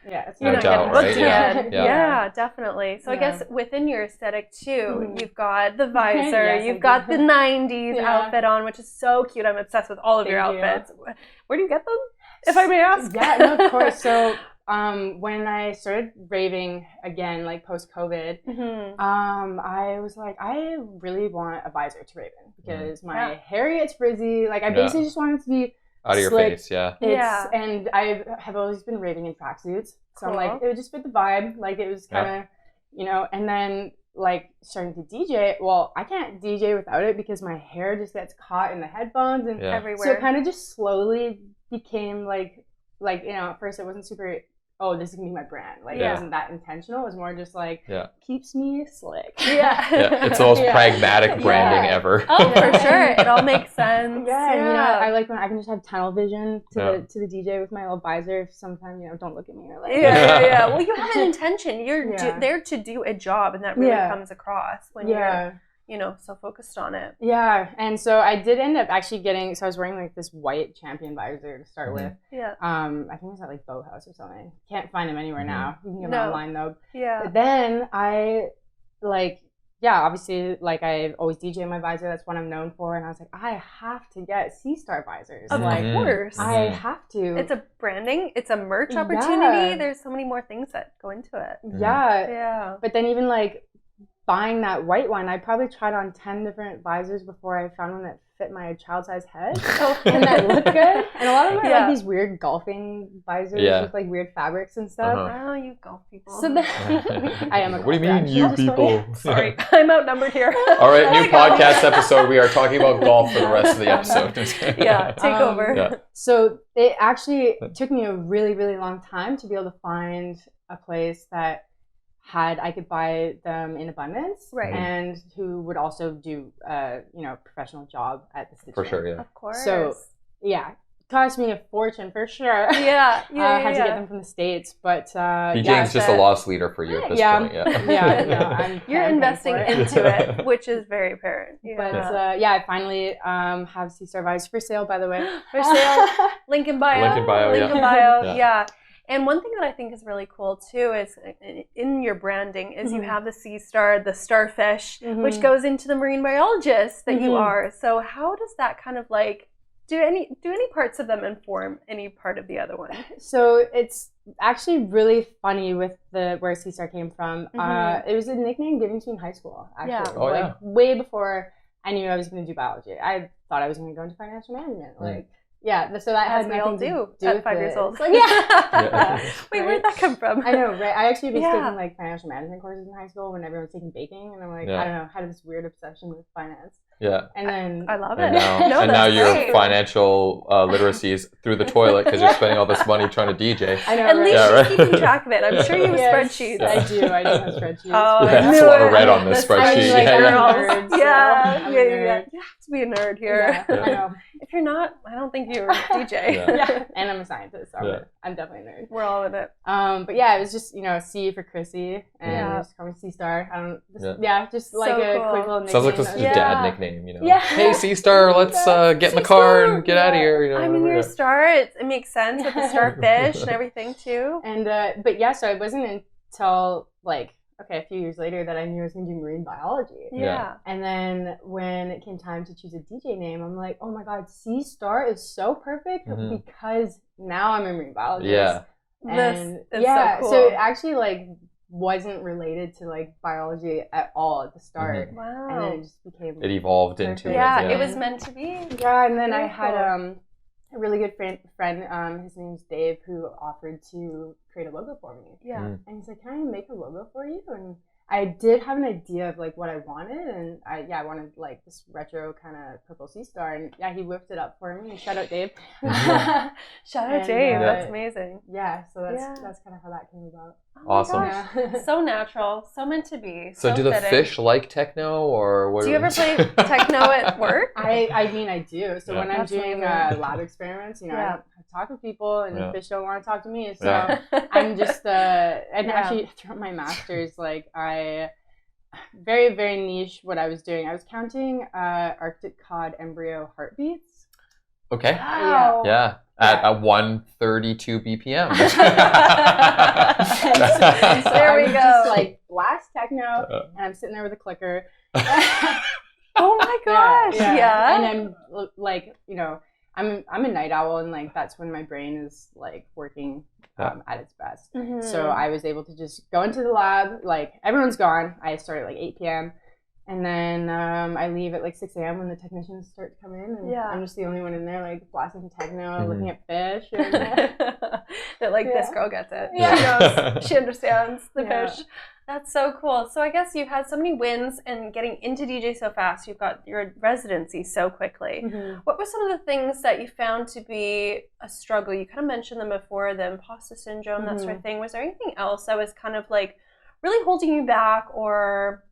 it's you're not getting booked again. Yeah, Definitely. So I guess within your aesthetic too, you've got the visor, you've got the 90s outfit on, which is so cute. I'm obsessed with all of your outfits. Where do you get them, if I may ask? Yeah, no, of course. So when I started raving again, like post-COVID, I was like, I really want a visor to rave in because my hair gets frizzy. Like, I basically just want it to be out of your slick. face, And I have always been raving in tracksuits. So I'm like, it would just fit the vibe. Like, it was kind of, you know, and then like starting to DJ. Well, I can't DJ without it because my hair just gets caught in the headphones and everywhere. So it kind of just slowly became like, you know, at first it wasn't super, oh, this is gonna be my brand. Like, it wasn't that intentional. It was more just like, keeps me slick. It's the most pragmatic branding ever. Oh, for sure. It all makes sense. And, you know, I like when I can just have tunnel vision to the DJ with my little visor. Sometimes, you know, don't look at me or like. Well, you have an intention. You're there to do a job, and that really comes across when you're, you know, so focused on it. And so I did end up actually getting, so I was wearing like this white Champion visor to start with. I think it was at like Bow House or something. Can't find them anywhere now. You can get them online though. But then I like, obviously like I always DJ in my visor. That's what I'm known for. And I was like, I have to get C-Star visors. Of course. I have to. It's a branding. It's a merch opportunity. There's so many more things that go into it. But then even like, buying that white one, I probably tried on 10 different visors before I found one that fit my child-sized head and that looked good. And a lot of them are like these weird golfing visors with like weird fabrics and stuff. Oh, you golf people. So then, I am a golfer. What do you mean, you people? Sorry, I'm outnumbered here. All right, new podcast episode. We are talking about golf for the rest of the episode. Take over. So it actually took me a really, really long time to be able to find a place that I could buy them in abundance, and who would also do you know, professional job at the stitching. For sure, Of course. So cost me a fortune for sure. I had to get them from the States, but DJing's just a loss leader for you at this point. You're investing into it, which is very apparent. But I finally have C-Star visors for sale, by the way. For sale, link in bio. Link in bio. Link in bio. And one thing that I think is really cool too is in your branding is you have the C-Star, the starfish, which goes into the marine biologist that you are. So how does that kind of like do any parts of them inform any part of the other one? So it's actually really funny with where C-Star came from. It was a nickname given to me in high school, actually. Way before I knew I was going to do biology. I thought I was going to go into financial management. So that as had we all nothing do at 5 years old. Like, Wait, where'd that come from? I know, right? I actually was taking like financial management courses in high school when everyone was taking baking, and I'm like, I don't know, had this weird obsession with finance. And then I love it. And now your financial literacy is through the toilet because you're spending all this money trying to DJ. I know, At least she's keeping track of it. I'm sure you have spreadsheets. I do have spreadsheets. That's a lot of red on this spreadsheet. You have to be a nerd here. I know. If you're not, I don't think you're a DJ. And I'm a scientist, so I'm definitely a nerd. We're all with it. But it was just, you know, C for Chrissy, and just call me C-Star. Just like so a cool. quick little nickname. Sounds like this is a dad nickname, you know. Hey, C-Star, let's get in the car and get out of here. You know, I mean, you're a star. It makes sense with the starfish and everything too. And so it wasn't until like a few years later that I knew I was going to do marine biology. And then when it came time to choose a DJ name, I'm like, oh my God, C-Star is so perfect because now I'm a marine biologist. And this is so cool. So it actually like wasn't related to like biology at all at the start. Wow. And then it just became. It evolved into it. It was meant to be. Yeah, and then I had a really good friend, his name's Dave, who offered to create a logo for me. And he's like, can I make a logo for you? And I did have an idea of like what I wanted, and I wanted like this retro kind of purple sea star, and yeah, he whipped it up for me. Shout out Dave. Shout out Dave. That's amazing. Yeah, so that's kind of how that came about. Oh awesome. Yeah. So natural, so meant to be. So do the fitting. fish like techno, or what? Do you ever play techno at work? I mean, I do. So when I'm doing lab experiments, you know, I talk with people, and fish don't want to talk to me. So I'm just and actually throughout my master's, like I very, very niche what I was doing. I was counting Arctic cod embryo heartbeats. Okay. Wow. Yeah. At 132 BPM. and so there we go. Just like blast techno, and I'm sitting there with a clicker. Oh my gosh! Yeah. And I'm like, you know, I'm a night owl, and like that's when my brain is like working at its best. Mm-hmm. So I was able to just go into the lab, like everyone's gone. I start at like 8 p.m. and then I leave at like 6 a.m. when the technicians start to come in, and I'm just the only one in there like blasting techno, looking at fish. And, they're like, this girl gets it. Yeah. She knows. She understands the fish. That's so cool. So I guess you've had so many wins and getting into DJ so fast. You've got your residency so quickly. Mm-hmm. What were some of the things that you found to be a struggle? You kind of mentioned them before, the imposter syndrome, that sort of thing. Was there anything else that was kind of like really holding you back, or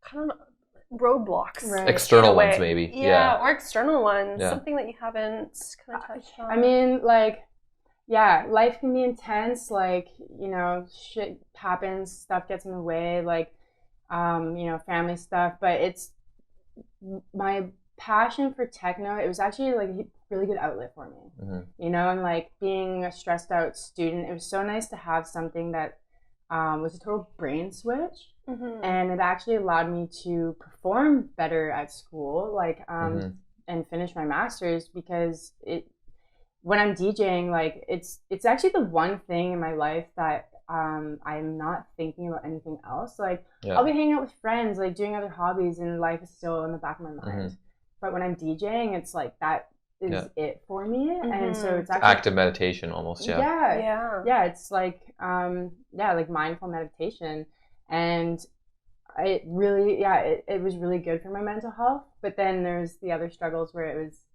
kind of roadblocks? Right. External ones, maybe. Yeah, or external ones. Yeah. Something that you haven't kind of touched on. I mean, like, yeah, life can be intense. Like, you know, shit happens, stuff gets in the way, like, you know, family stuff. But it's my passion for techno. It was actually like a really good outlet for me. Mm-hmm. You know, and like being a stressed out student, it was so nice to have something that was a total brain switch. Mm-hmm. And it actually allowed me to perform better at school, like, and finish my master's, because when I'm DJing, like it's actually the one thing in my life that I'm not thinking about anything else. Like I'll be hanging out with friends, like doing other hobbies, and life is still in the back of my mind. Mm-hmm. But when I'm DJing, it's like that is it for me. Mm-hmm. And so it's actually active meditation almost. Yeah, it's like like mindful meditation. And it really it was really good for my mental health. But then there's the other struggles where it was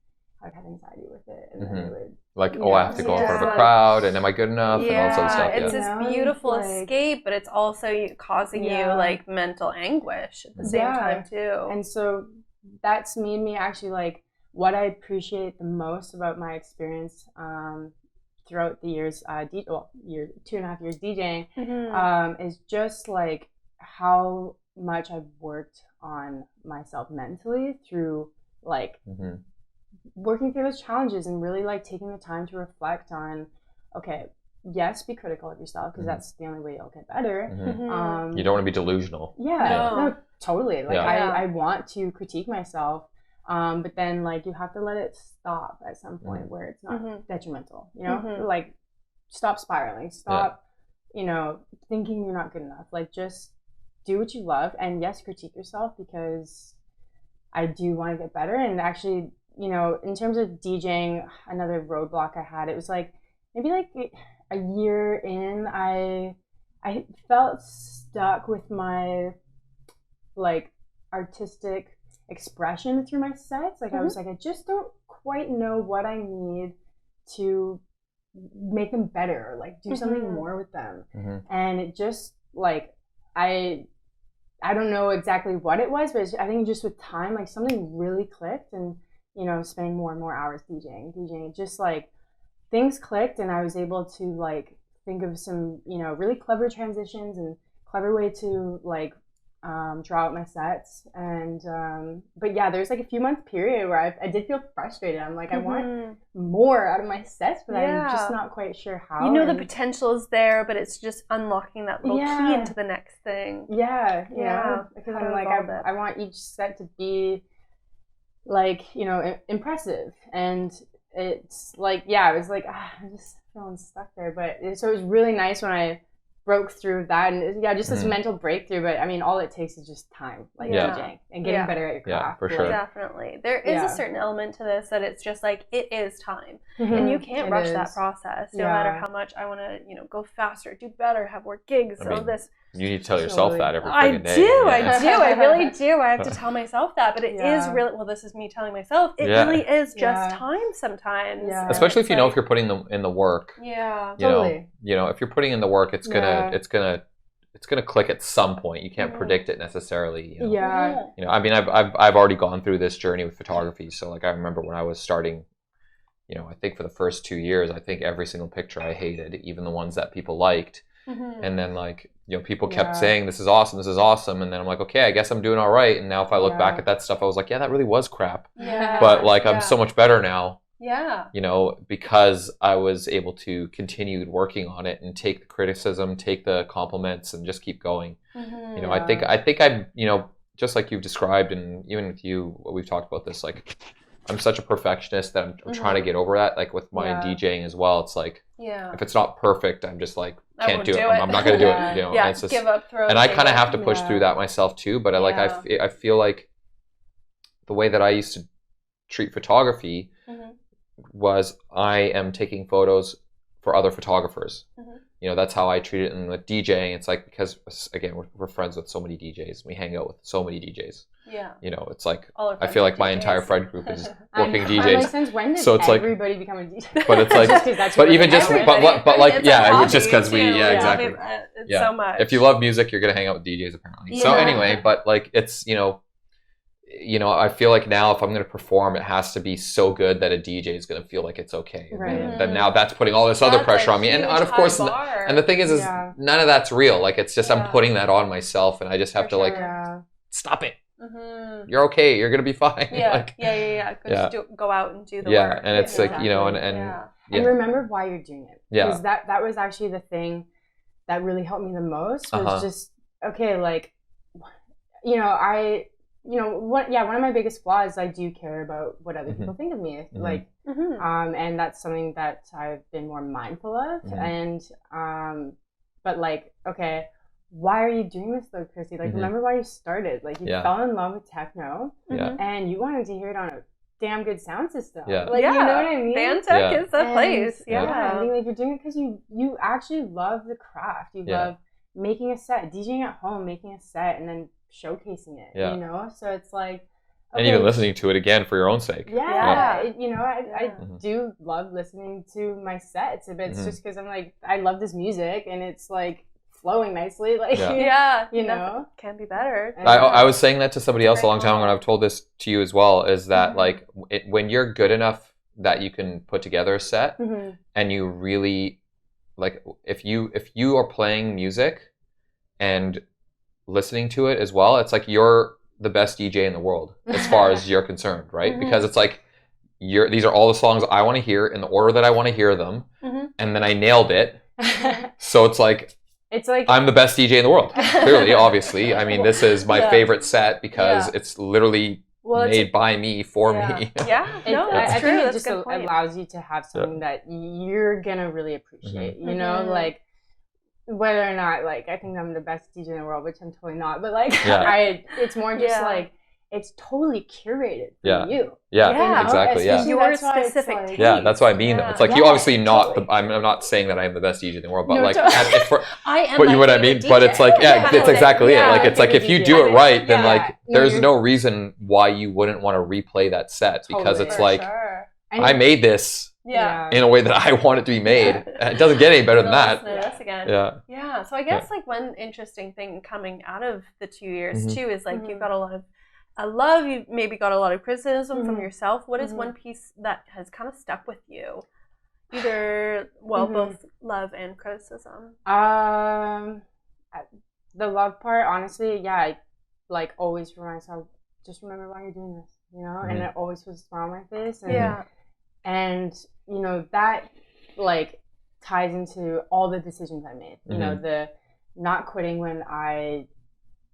I would have anxiety with it, and then it would like I have to go in front of a crowd, and am I good enough, and all sorts of stuff. It's this beautiful escape, but it's also causing you like mental anguish at the same time too. And so that's made me actually like what I appreciate the most about my experience throughout the years, 2.5 years DJing, is just like how much I've worked on myself mentally through like working through those challenges, and really like taking the time to reflect on, okay, yes, be critical of yourself, because that's the only way you'll get better. You don't want to be delusional. No, totally. Like I want to critique myself, but then like you have to let it stop at some point where it's not detrimental, you know, like stop spiraling, stop, you know, thinking you're not good enough. Like just do what you love, and yes, critique yourself, because I do want to get better. And actually, you know, in terms of DJing, another roadblock I had, it was like maybe like a year in, I felt stuck with my like artistic expression through my sets. Like I was like, I just don't quite know what I need to make them better, or like do something more with them. And it just like I don't know exactly what it was, but I think just with time, like something really clicked, and you know, spending more and more hours DJing, it just like things clicked, and I was able to like think of some, you know, really clever transitions and clever way to like draw out my sets. And but yeah, there's like a few month period where I did feel frustrated. I'm like, I want more out of my sets, but I'm just not quite sure how. You know, the potential is there, but it's just unlocking that little key into the next thing. Yeah, because I'm like, I want each set to be like, you know, impressive. And it's like, I was like, I'm just feeling stuck there. But so it was really nice when I broke through that, and just this mental breakthrough. But I mean, all it takes is just time, like DJing and getting better at your craft. For sure. Definitely. There is a certain element to this that it's just like, it is time. And you can't rush that process, no matter how much I want to, you know, go faster, do better, have more gigs, all this. You need to tell yourself that every I day. do. I really do. I have to tell myself that. But it is really, well, this is me telling myself, it really is just time sometimes. Yeah. Especially if you know if you're putting in the work. Yeah. You know, if you're putting in the work, it's gonna click at some point. You can't predict it necessarily. You know? Yeah. You know, I mean, I've already gone through this journey with photography. So like, I remember when I was starting, you know, I think for the first 2 years, I think every single picture I hated, even the ones that people liked. And then like, you know, people kept saying, this is awesome. And then I'm like, okay, I guess I'm doing all right. And now if I look back at that stuff, I was like, yeah, that really was crap. Yeah. But like, I'm so much better now. Yeah. You know, because I was able to continue working on it and take the criticism, take the compliments, and just keep going. You know, I think I'm, you know, just like you've described, and even with you, we've talked about this, like, I'm such a perfectionist that I'm trying to get over that. Like with my DJing as well, it's like, if it's not perfect, I'm just like, can't do it. I'm not going to do it. You know, yeah, it's just, give up, throw. And I kind of have to push through that myself too. But I feel like the way that I used to treat photography was I am taking photos for other photographers. You know, that's how I treat it. And with DJing, it's like, because again, we're friends with so many DJs. We hang out with so many DJs. Yeah. You know, it's like, I feel like my entire friend group is working DJs. Like, since when did everybody become a DJ? But it's like, but even just, but like, it's just because we, exactly. It's so much. If you love music, you're going to hang out with DJs apparently. So anyway, but like, it's, you know, I feel like now if I'm going to perform, it has to be so good that a DJ is going to feel like it's okay. Right. And then now that's putting all this other pressure on me. And of course, and the thing is none of that's real. Like, it's just, I'm putting that on myself, and I just have to like, stop it. You're okay. You're going to be fine. Go out and do the work. And it's like, you know, and remember why you're doing it. Because that was actually the thing that really helped me the most was just, okay, like, you know, one of my biggest flaws, I do care about what other people think of me. Like, and that's something that I've been more mindful of. And, but like, okay, why are you doing this though, Chrissy? Like, remember why you started. Like, you fell in love with techno and you wanted to hear it on a damn good sound system. Like, you know what I mean? Vantek is the place. I think like you're doing it because you actually love the craft. You love making a set, DJing at home, making a set, and then showcasing it, you know? So it's like, okay, and even listening to it again for your own sake. You know, I do love listening to my sets, but it's just because I'm like, I love this music and it's like flowing nicely, like, you know, can be better. I was saying that to somebody else a long time ago, and I've told this to you as well, is that like, when you're good enough that you can put together a set, and you really, like, if you are playing music and listening to it as well, it's like you're the best DJ in the world as far as you're concerned, right? Because it's like, these are all the songs I want to hear in the order that I want to hear them, and then I nailed it. So it's like I'm the best DJ in the world. Clearly, obviously. I mean, this is my favorite set because it's literally made by me for me. I think it just allows you to have something that you're gonna really appreciate. You know, like, whether or not, like, I think I'm the best DJ in the world, which I'm totally not, but like, it's more just like, it's totally curated for you. Exactly. Your specific taste. That's what I mean. Though. It's like, you obviously I'm not saying that I'm the best DJ in the world, but like, I am. But you know what I mean? DJ. But it's like, it's exactly it. Like, it's like, if you do it right, then like, there's no reason why you wouldn't want to replay that set, because it's like, I made this in a way that I want it to be made. It doesn't get any better than that. So I guess like one interesting thing coming out of the 2 years too is like, you've got a lot of you maybe got a lot of criticism from yourself. What is one piece that has kind of stuck with you? Either both love and criticism. The love part, honestly, I like always for myself, just remember why you're doing this, you know, and it always puts a smile on my face. And, and you know, that like ties into all the decisions I made. You know, the not quitting when I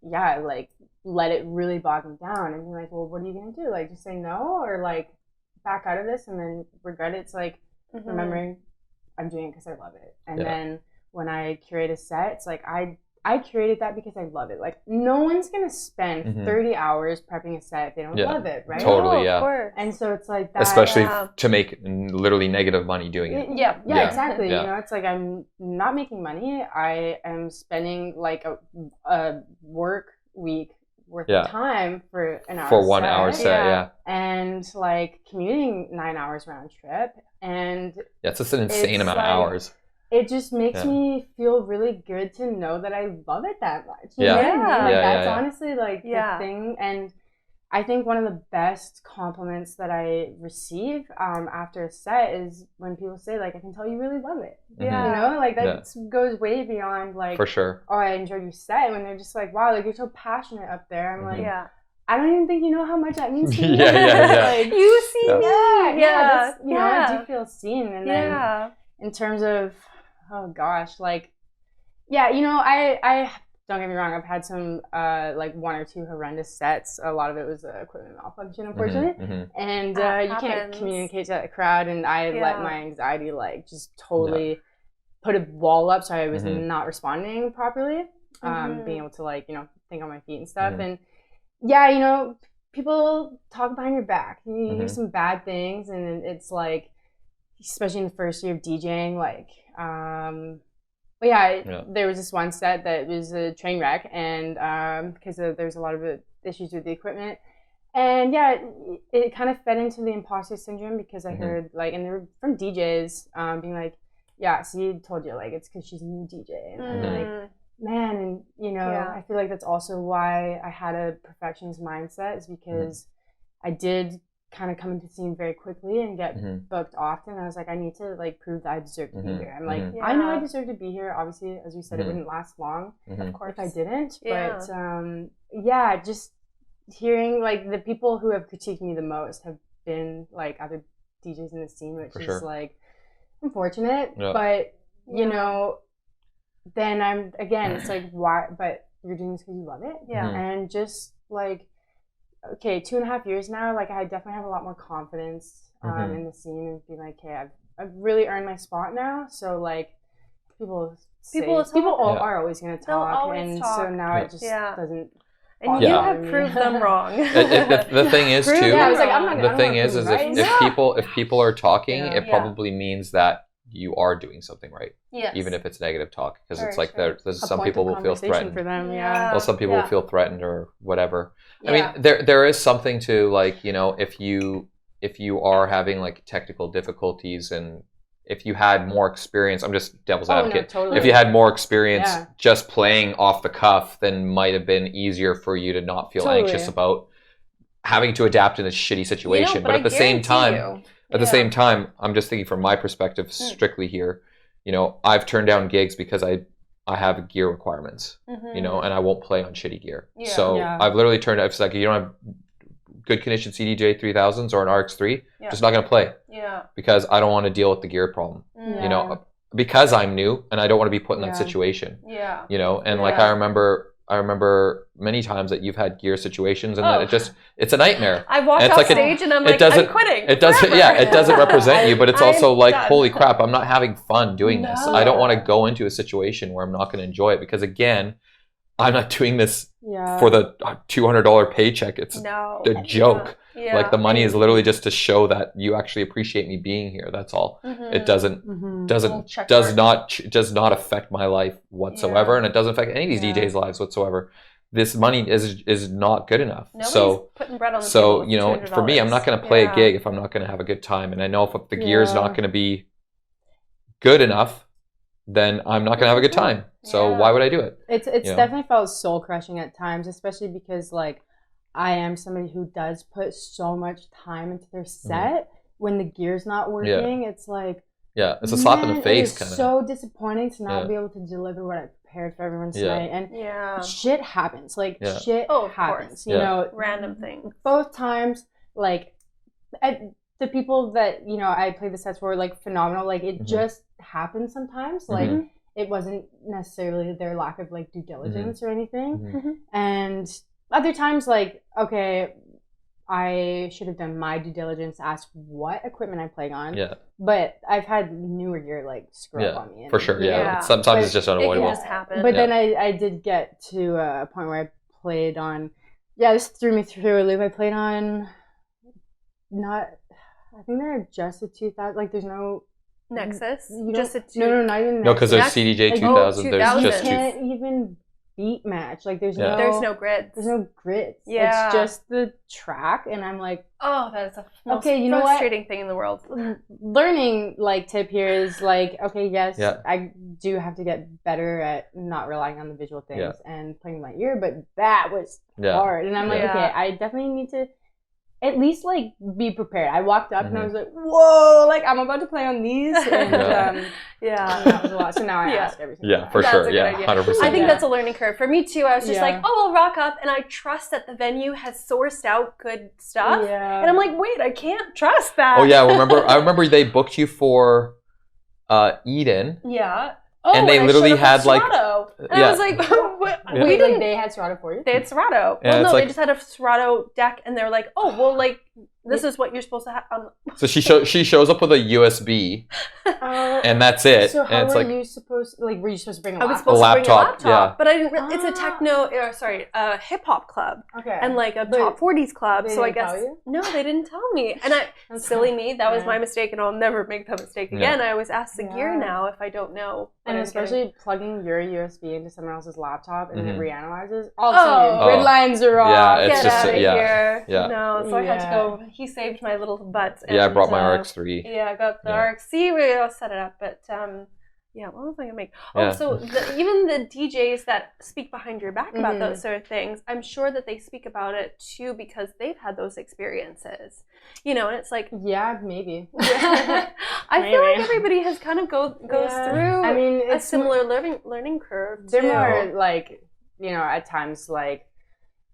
like let it really bog me down and be like, well, what are you gonna do? Like, just say no, or like back out of this and then regret it? It's like remembering I'm doing it because I love it. And then when I curate a set, it's like I I created that because I love it. Like, no one's gonna spend 30 hours prepping a set if they don't love it, right? Totally, Of course. And so it's like that. Especially to make literally negative money doing it. Yeah, exactly. You know, it's like I'm not making money. I am spending like a work week worth of time for an hour for 1 hour set, and like commuting 9 hours round trip, and it's just an insane amount of hours. It just makes me feel really good to know that I love it that much. You Yeah. know what I mean? Like, that's yeah. honestly like the thing. And I think one of the best compliments that I receive after a set is when people say, like, I can tell you really love it. Yeah. You know, like that goes way beyond like, for sure. Oh, I enjoyed your set. When they're just like, wow, like you're so passionate up there. I'm like, yeah. I don't even think you know how much that means to me. Like, you see me. Yeah. You know, I do feel seen. And then in terms of, oh gosh, like, yeah, you know, I don't get me wrong, I've had some like 1 or 2 horrendous sets. A lot of it was equipment malfunction, unfortunately. And you can't communicate to that crowd, and I let my anxiety like just totally put a wall up, so I was not responding properly. Being able to like, you know, think on my feet and stuff. And yeah, you know, people talk behind your back. You hear some bad things, and it's like, especially in the first year of DJing, like, but there was this one set that was a train wreck, and because there's a lot of issues with the equipment, and it kind of fed into the imposter syndrome, because I heard like, and they were from DJs being like, yeah, see, told you, like, it's because she's a new DJ, and I'm like, man, and you know, I feel like that's also why I had a perfectionist mindset, is because I did kind of come into the scene very quickly and get booked often. I was like, I need to like prove that I deserve to be here. I'm like, I know I deserve to be here. Obviously, as we said, it wouldn't last long, of course, if I didn't. But just hearing like the people who have critiqued me the most have been like other DJs in the scene, which is like unfortunate. But you know, then it's like, why? But you're doing this because you love it, and just like, okay, 2.5 years now, like I definitely have a lot more confidence in the scene, and be like, okay, I've really earned my spot now. So like, people are always going to talk, and so now it just doesn't. And you have proved them wrong. The thing is too. I was like, I'm not. The thing is if people are talking, it probably means that you are doing something right. Yes. Even if it's negative talk, because it's like there's some people will feel threatened. For them, Well, some people will feel threatened or whatever. I mean, there is something to like, you know, if you are having like technical difficulties, and if you had more experience, I'm just devil's advocate. No, totally. If you had more experience just playing off the cuff, then might have been easier for you to not feel anxious about having to adapt in a shitty situation. You know, but at the same time, the same time, I'm just thinking from my perspective strictly here. You know, I've turned down gigs because I have gear requirements, you know, and I won't play on shitty gear. So I've literally turned out, if it's like, you don't have good condition CDJ 3000s or an RX3, just not going to play. Because I don't want to deal with the gear problem, you know, because I'm new and I don't want to be put in that situation, you know, and like, I remember many times that you've had gear situations, and that it's a nightmare. I've walked off stage and I'm like, I'm quitting. It doesn't represent you, but it's also like, holy crap, I'm not having fun doing this. I don't want to go into a situation where I'm not going to enjoy it, because again, I'm not doing this for the $200 paycheck. It's a joke. Like, the money is literally just to show that you actually appreciate me being here. That's all. It does not affect my life whatsoever, and it doesn't affect any of these DJs' lives whatsoever. This money is not good enough. Nobody's putting bread on the table, you know, for me, I'm not going to play a gig if I'm not going to have a good time, and I know if the gear is not going to be good enough, then I'm not going to have a good time. So why would I do it? It's definitely felt soul crushing at times, especially because like, I am somebody who does put so much time into their set. When the gear's not working, it's like, it's a slap in the face, kind of. It's so disappointing to not be able to deliver what I prepared for everyone tonight. And shit happens. Like, shit happens. You know, random things. Both times, like, the people that, you know, I played the sets for, like, phenomenal. Like, it just happens sometimes. Like, it wasn't necessarily their lack of, like, due diligence or anything. And other times, like, okay, I should have done my due diligence, asked what equipment I'm playing on. Yeah. But I've had newer gear like screw up on me. For sure. Yeah. Sometimes it's just unavoidable. It can just happen. But then I did get to a point where I played on. Yeah, this threw me through a loop. I played on. I think they're just a 2000. Like, there's no Nexus. Just a no, not even. No, because there's CDJ 2000. There's just you can't even beat match. Like, there's no grids. There's no grids. Yeah, it's just the track, and I'm like, oh, that is the most frustrating thing in the world. Learning like tip here is like, okay, yes, I do have to get better at not relying on the visual things and playing my ear, but that was hard, and I'm like, okay, I definitely need to at least like be prepared. I walked up and I was like, whoa, like I'm about to play on these, and and that was a lot. So now I ask every single time. For sure. Yeah, 100%. I think that's a learning curve for me too. I was just like, oh, I'll rock up, and I trust that the venue has sourced out good stuff. Yeah. And I'm like, wait, I can't trust that. Oh yeah, I remember they booked you for Eden. Yeah. Oh, and they literally had like, and I was like, what? We didn't. They had Serato for you. They had Serato. Well, no, they just had a Serato deck, and they're like, oh, well, like this is what you're supposed to have. So she shows up with a USB, and that's it. So how and it's were you supposed? Like, were you supposed to bring a laptop? I was supposed to bring a laptop, but I didn't. It's a techno, hip hop club, and like a top 40s club. So I guess no, they didn't tell me, and silly me. That was my mistake, and I'll never make that mistake again. I always ask the gear now if I don't know. And especially plugging your USB into someone else's laptop and it reanalyzes. All of a sudden, your grid lines are off. Yeah, it's Get just out of here. Yeah. No, so I had to go. He saved my little butt. I brought my RX3. Yeah, I got the RX. See, we all set it up, but what was I gonna make? Oh, so even the DJs that speak behind your back about those sort of things, I'm sure that they speak about it too because they've had those experiences. You know, and it's like maybe. I feel like everybody has kind of goes through. I mean, a similar learning curve. They're more like, you know, at times like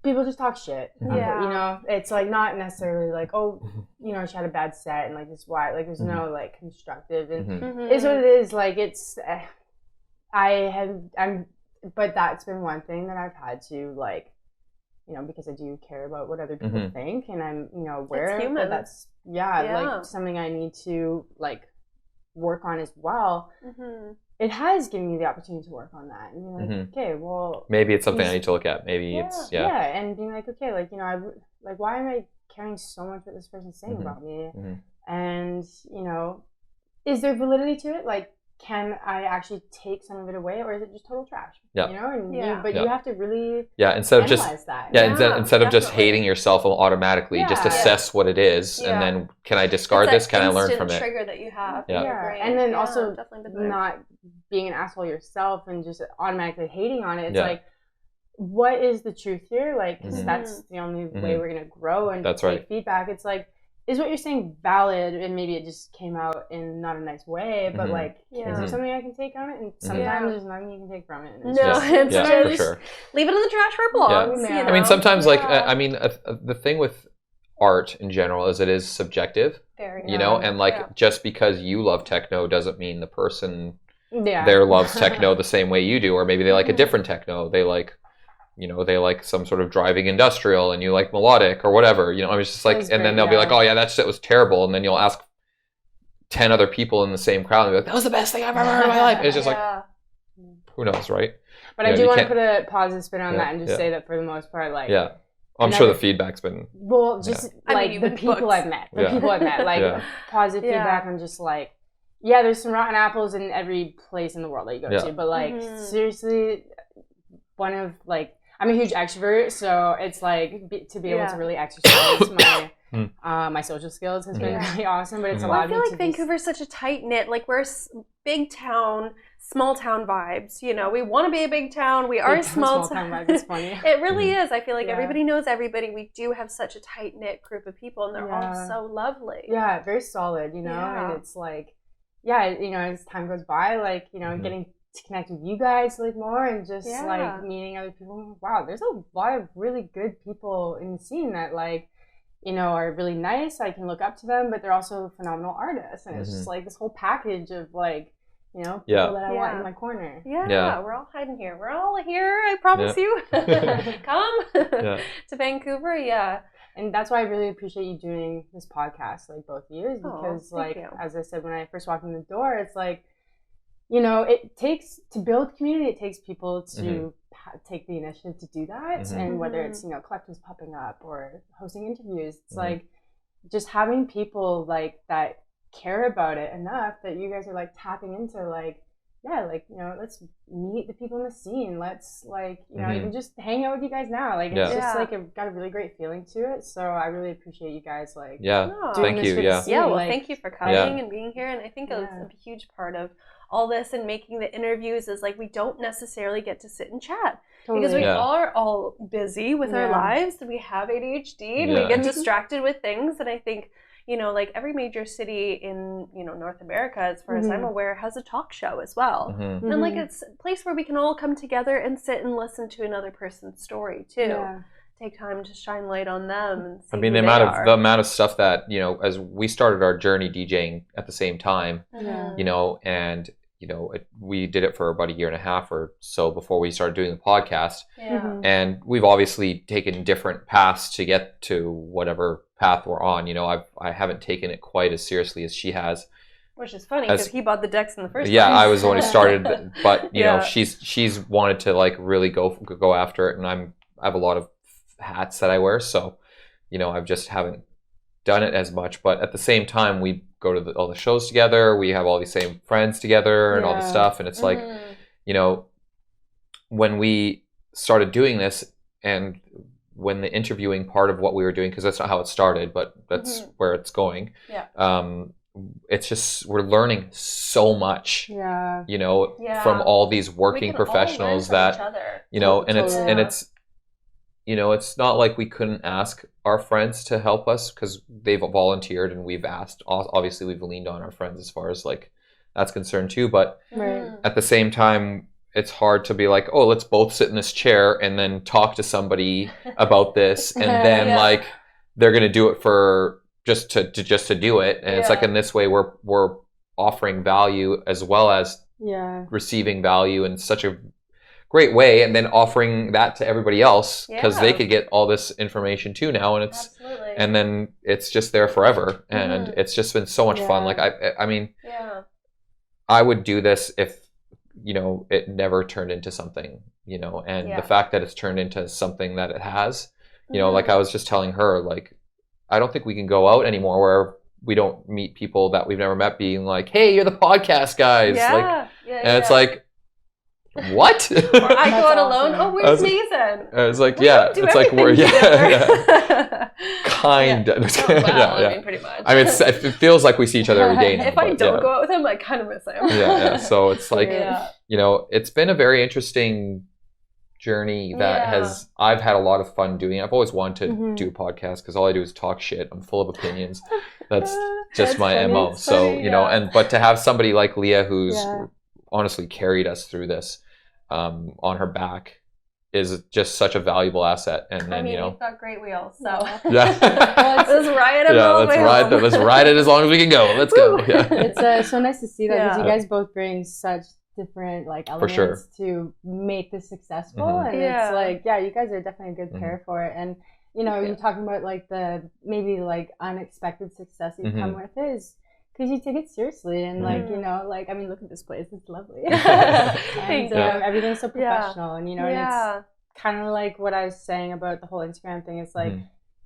people just talk shit. Yeah. You know, it's like not necessarily like, oh, you know, she had a bad set and like this why. Like there's no like constructive and it's what it is. Like it's but that's been one thing that I've had to like, you know, because I do care about what other people think and I'm, you know, aware of that. That's like something I need to like work on as well. It has given me the opportunity to work on that and be like, okay, well, maybe it's something I need to look at. Maybe it's and being like, okay, like, you know, like why am I caring so much what this person's saying about me? And, you know, is there validity to it? Like, can I actually take some of it away, or is it just total trash? Yeah. You know, and you have to really instead of just that. Instead of just hating yourself automatically, just assess what it is, and then can I discard this? Can I learn from it? Trigger that you have. And then also not being an asshole yourself and just automatically hating on it. It's like, what is the truth here? Like, because that's the only way we're gonna grow and take feedback. It's like, is what you're saying valid? And maybe it just came out in not a nice way, but like, is there something I can take on it? And sometimes there's nothing you can take from it. It's just leave it in the trash where it belongs. You know? I mean, sometimes like, I mean, the thing with art in general is it is subjective, you know, and like just because you love techno doesn't mean the person there loves techno the same way you do, or maybe they like a different techno. They like, you know, they like some sort of driving industrial and you like melodic or whatever, you know. I was just like, and then they'll be like, oh yeah, that shit was terrible. And then you'll ask 10 other people in the same crowd and be like, that was the best thing I've ever heard in my life. And it's just like, who knows, right? But I do want to put a positive spin on that and just say that for the most part, like, I'm sure the feedback's been just like the people I've met, like positive feedback. I'm just like, there's some rotten apples in every place in the world that you go to, but like seriously, one of like, I'm a huge extrovert, so it's like to be able to really exercise my social skills has been really awesome. But it's a lot. I feel like Vancouver's such a tight knit. Like we're big town, small town vibes. You know, we want to be a big town. We are a small town vibe. It's funny. It really is. I feel like everybody knows everybody. We do have such a tight knit group of people, and they're all so lovely. Yeah, very solid. You know, and it's like, you know, as time goes by, like, you know, getting to connect with you guys like more and just like meeting other people. Wow, there's a lot of really good people in the scene that like, you know, are really nice. I can look up to them, but they're also phenomenal artists, and it's just like this whole package of like, you know, people that I want in my corner. We're all hiding here. We're all here. I promise you. Come to Vancouver. and that's why I really appreciate you doing this podcast, like both of you, because as I said, when I first walked in the door, it's like, you know, it takes, to build community, it takes people to take the initiative to do that. And whether it's, you know, collectives popping up or hosting interviews, it's like just having people like that care about it enough that you guys are like tapping into like, like, you know, let's meet the people in the scene. Let's like, you know, even just hang out with you guys now. Like, it's just like, I've got a really great feeling to it. So I really appreciate you guys like thank you. Well, like, thank you for coming and being here. And I think a huge part of all this and making the interviews is like, we don't necessarily get to sit and chat because we are all busy with our lives. We have ADHD and we get distracted with things. And I think, you know, like every major city in, you know, North America, as far as I'm aware, has a talk show as well. And like, it's a place where we can all come together and sit and listen to another person's story too. Take time to shine light on them. And see the amount of stuff that, you know, as we started our journey DJing at the same time, you know, and you know, we did it for about a year and a half or so before we started doing the podcast. And we've obviously taken different paths to get to whatever path we're on. You know, I haven't taken it quite as seriously as she has. Which is funny because he bought the decks in the first place. Yeah, I was the one who started, but you know, she's wanted to like really go after it, and I have a lot of hats that I wear, so you know, I just haven't done it as much. But at the same time, we go to all the shows together, we have all these same friends together and all this stuff, and it's like, you know, when we started doing this and when the interviewing part of what we were doing, because that's not how it started, but that's where it's going, it's just, we're learning so much, you know, from all these working professionals that, you know, and it's you know, it's not like we couldn't ask our friends to help us because they've volunteered and we've asked. Obviously, we've leaned on our friends as far as like that's concerned too. But at the same time, it's hard to be like, oh, let's both sit in this chair and then talk to somebody about this, and then like they're gonna do it for just to do it. And it's like in this way, we're offering value as well as receiving value in such a great way, and then offering that to everybody else because they could get all this information too now, and it's and then it's just there forever, and it's just been so much fun. Like I mean, I would do this if, you know, it never turned into something, you know, and the fact that it's turned into something that it has, you know, like I was just telling her, like I don't think we can go out anymore where we don't meet people that we've never met being like, hey, you're the podcast guys, and it's like, what? Or I go out alone. Oh, where's Nathan? I was like, it's like we're kind of. I mean, pretty much. I mean, it feels like we see each other every day now. If I don't go out with him, I kind of miss him. So it's like, you know, it's been a very interesting journey that I've had a lot of fun doing. I've always wanted to do a podcast because all I do is talk shit. I'm full of opinions. That's just my MO. So, you know, but to have somebody like Leah who's honestly carried us through this on her back is just such a valuable asset. And then, you know, you've got great wheels, so let's ride it. Let's ride it as long as we can go. Let's go. It's so nice to see that because you guys both bring such different like elements to make this successful, and it's like you guys are definitely a good pair for it. And you know, you're talking about like the maybe like unexpected success you come with is because you take it seriously, and like, you know, like, I mean, look at this place, it's lovely. And everything's so professional, and you know, and it's kind of like what I was saying about the whole Instagram thing. It's like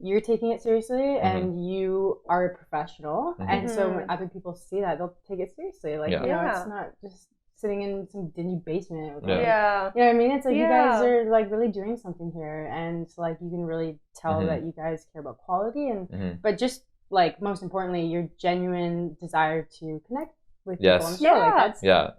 you're taking it seriously, and you are a professional, and so when other people see that, they'll take it seriously. Like, you know, it's not just sitting in some dingy basement. With, like, you know what I mean? It's like you guys are like really doing something here, and like you can really tell that you guys care about quality, and but just like most importantly, your genuine desire to connect with people on the show. Like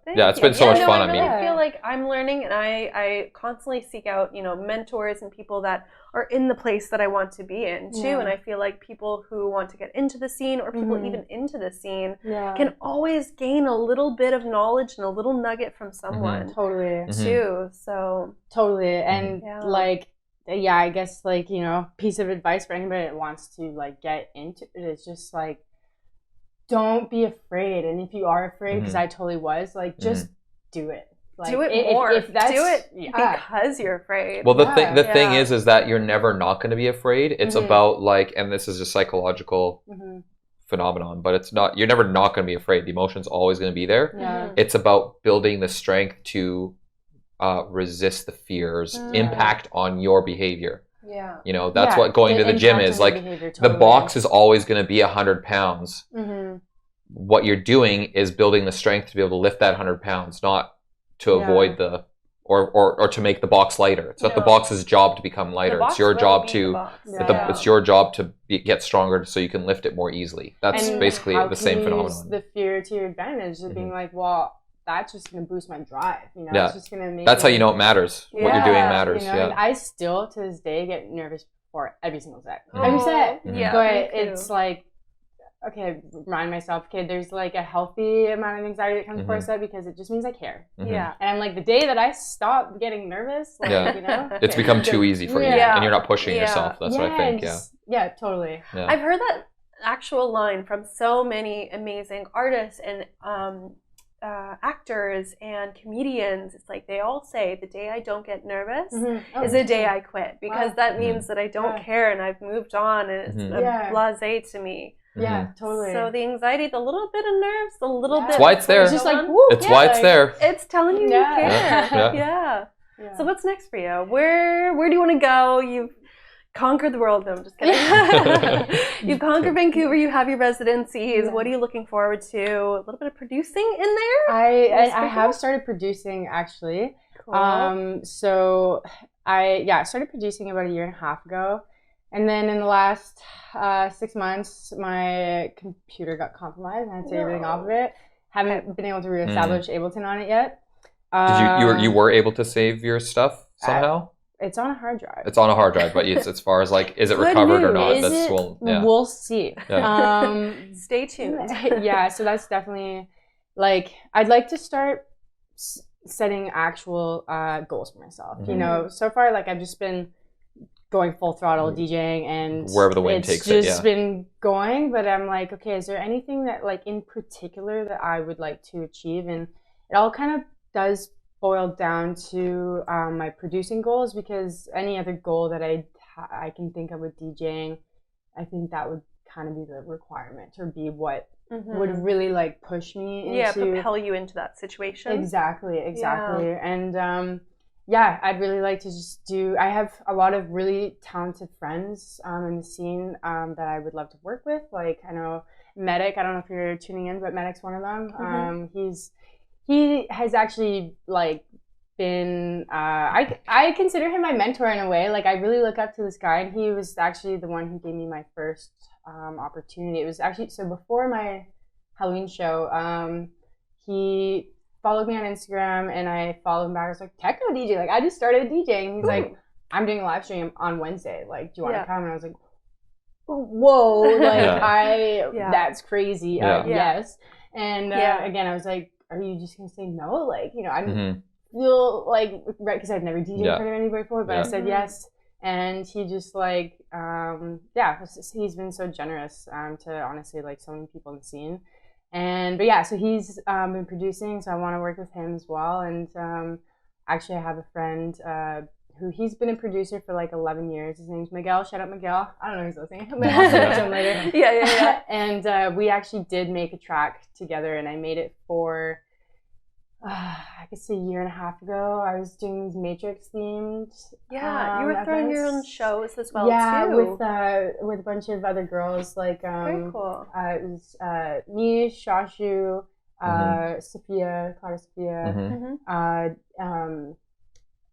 it's been so much fun. I really feel like I'm learning, and I constantly seek out, you know, mentors and people that are in the place that I want to be in too. And I feel like people who want to get into the scene, or people even into the scene, can always gain a little bit of knowledge and a little nugget from someone too. So and like I guess like, you know, piece of advice for anybody that wants to like get into it is just like, don't be afraid. And if you are afraid, because I totally was, like, just do it. Like, do it more. If that's, do it because you're afraid. Well, the thing is that you're never not going to be afraid. It's about like, and this is a psychological phenomenon, but it's not. You're never not going to be afraid. The emotion's always going to be there. Yeah. It's about building the strength to resist the fear's impact on your behavior. Yeah. You know, that's what going to the gym is like. The box is always going to be 100 pounds. What you're doing is building the strength to be able to lift that 100 pounds, not to avoid the or to make the box lighter. It's not the box's job to become lighter. It's your job to it's your job to get stronger so you can lift it more easily. That's basically the same phenomenon. Use the fear to your advantage of being like, well, that's just going to boost my drive. You know, it's just going to make. That's how you know it matters. What you're doing matters. You know? And I still to this day get nervous before every single set. Every set. Yeah. But it's like, okay, remind myself, okay, there's like a healthy amount of anxiety that comes before a set because it just means I care. Yeah. And I'm like, the day that I stop getting nervous, like, you know, it's become too easy for you, and you're not pushing yourself. That's what I think. Yeah, totally. Yeah. I've heard that actual line from so many amazing artists and actors and comedians. It's like they all say the day I don't get nervous is the day I quit, because that means that I don't care and I've moved on and it's blasé to me. Yeah, totally. So the anxiety, the little bit of nerves, the little bit. That's why it's there. It's just like, woo, it's why it's there. It's telling you you care. Yeah. So what's next for you? Where do you want to go? You've conquered the world. No, I'm just kidding. You've conquered Vancouver. You have your residencies. What are you looking forward to? A little bit of producing in there? I have started producing actually. Cool. So I started producing about 1.5 years ago. And then in the last 6 months, my computer got compromised and I had to take everything off of it. Haven't been able to reestablish Ableton on it yet. Did you were able to save your stuff somehow? It's on a hard drive. It's on a hard drive, but it's as far as like, is it recovered or not? We'll see. Yeah. Stay tuned. So that's definitely like, I'd like to start setting actual goals for myself. You know, so far, like I've just been going full throttle DJing and wherever the wind takes it. It's just been going, but I'm like, okay, is there anything that like in particular that I would like to achieve? And it all kind of does boil down to my producing goals, because any other goal that I can think of with DJing, I think that would kind of be the requirement or be what would really like push me into propel you into that situation. Exactly. And I'd really like to just I have a lot of really talented friends in the scene that I would love to work with. Like, I know Medic, I don't know if you're tuning in, but Medic's one of them. He has actually like been, I consider him my mentor in a way. Like, I really look up to this guy, and he was actually the one who gave me my first opportunity. It was actually, so before my Halloween show, he followed me on Instagram and I followed him back. I was like, Techno DJ, like I just started DJing. And he's like, I'm doing a live stream on Wednesday. Like, do you want to come? And I was like, whoa, like that's crazy. Yes. And again, I was like, are you just gonna say no? Like, you know, I feel like, right, because I've never DJed in front of anybody before, but I said yes. And he just like, he's been so generous to honestly like so many people in the scene. And so he's been producing, so I want to work with him as well. And actually, I have a friend who he's been a producer for like 11 years. His name's Miguel. Shout out Miguel. I don't know if he's listening, but I'll send it to him later. Yeah. And we actually did make a track together, and I made it for I guess 1.5 years ago. I was doing these Matrix themed. Yeah, you were throwing your own shows as well too. With a bunch of other girls. Like very cool. It was me, Shashu, Sophia, Clara Sophia,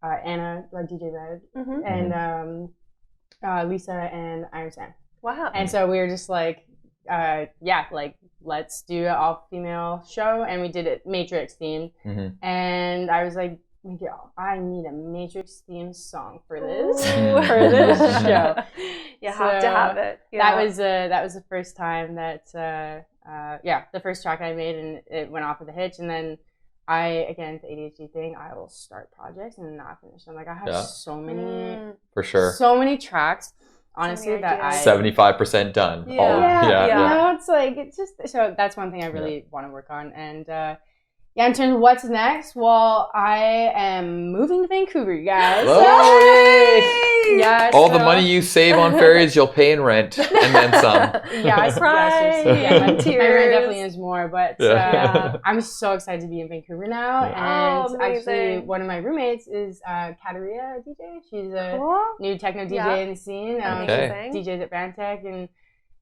Anna, like DJ Red, and Lisa and Iron Sam. Wow. And so we were just like, let's do an all-female show, and we did it Matrix themed. And I was like, Miguel, I need a Matrix themed song for this show. You have to have it. Yeah. That was the first time that the first track I made, and it went off with a hitch. And then again, the ADHD thing, I will start projects and not finish them. Like, I have so many tracks. Honestly, that 75% done. You know, it's like, it's just, so that's one thing I really want to work on. And yeah, in terms of what's next, well, I am moving to Vancouver, you guys. Yeah, all the money you save on ferries, you'll pay in rent and then some. Yeah, right. Yeah, my rent definitely is more, but I'm so excited to be in Vancouver now. And actually, one of my roommates is Katarina DJ. She's a new techno DJ in the scene. DJs at Vantek, and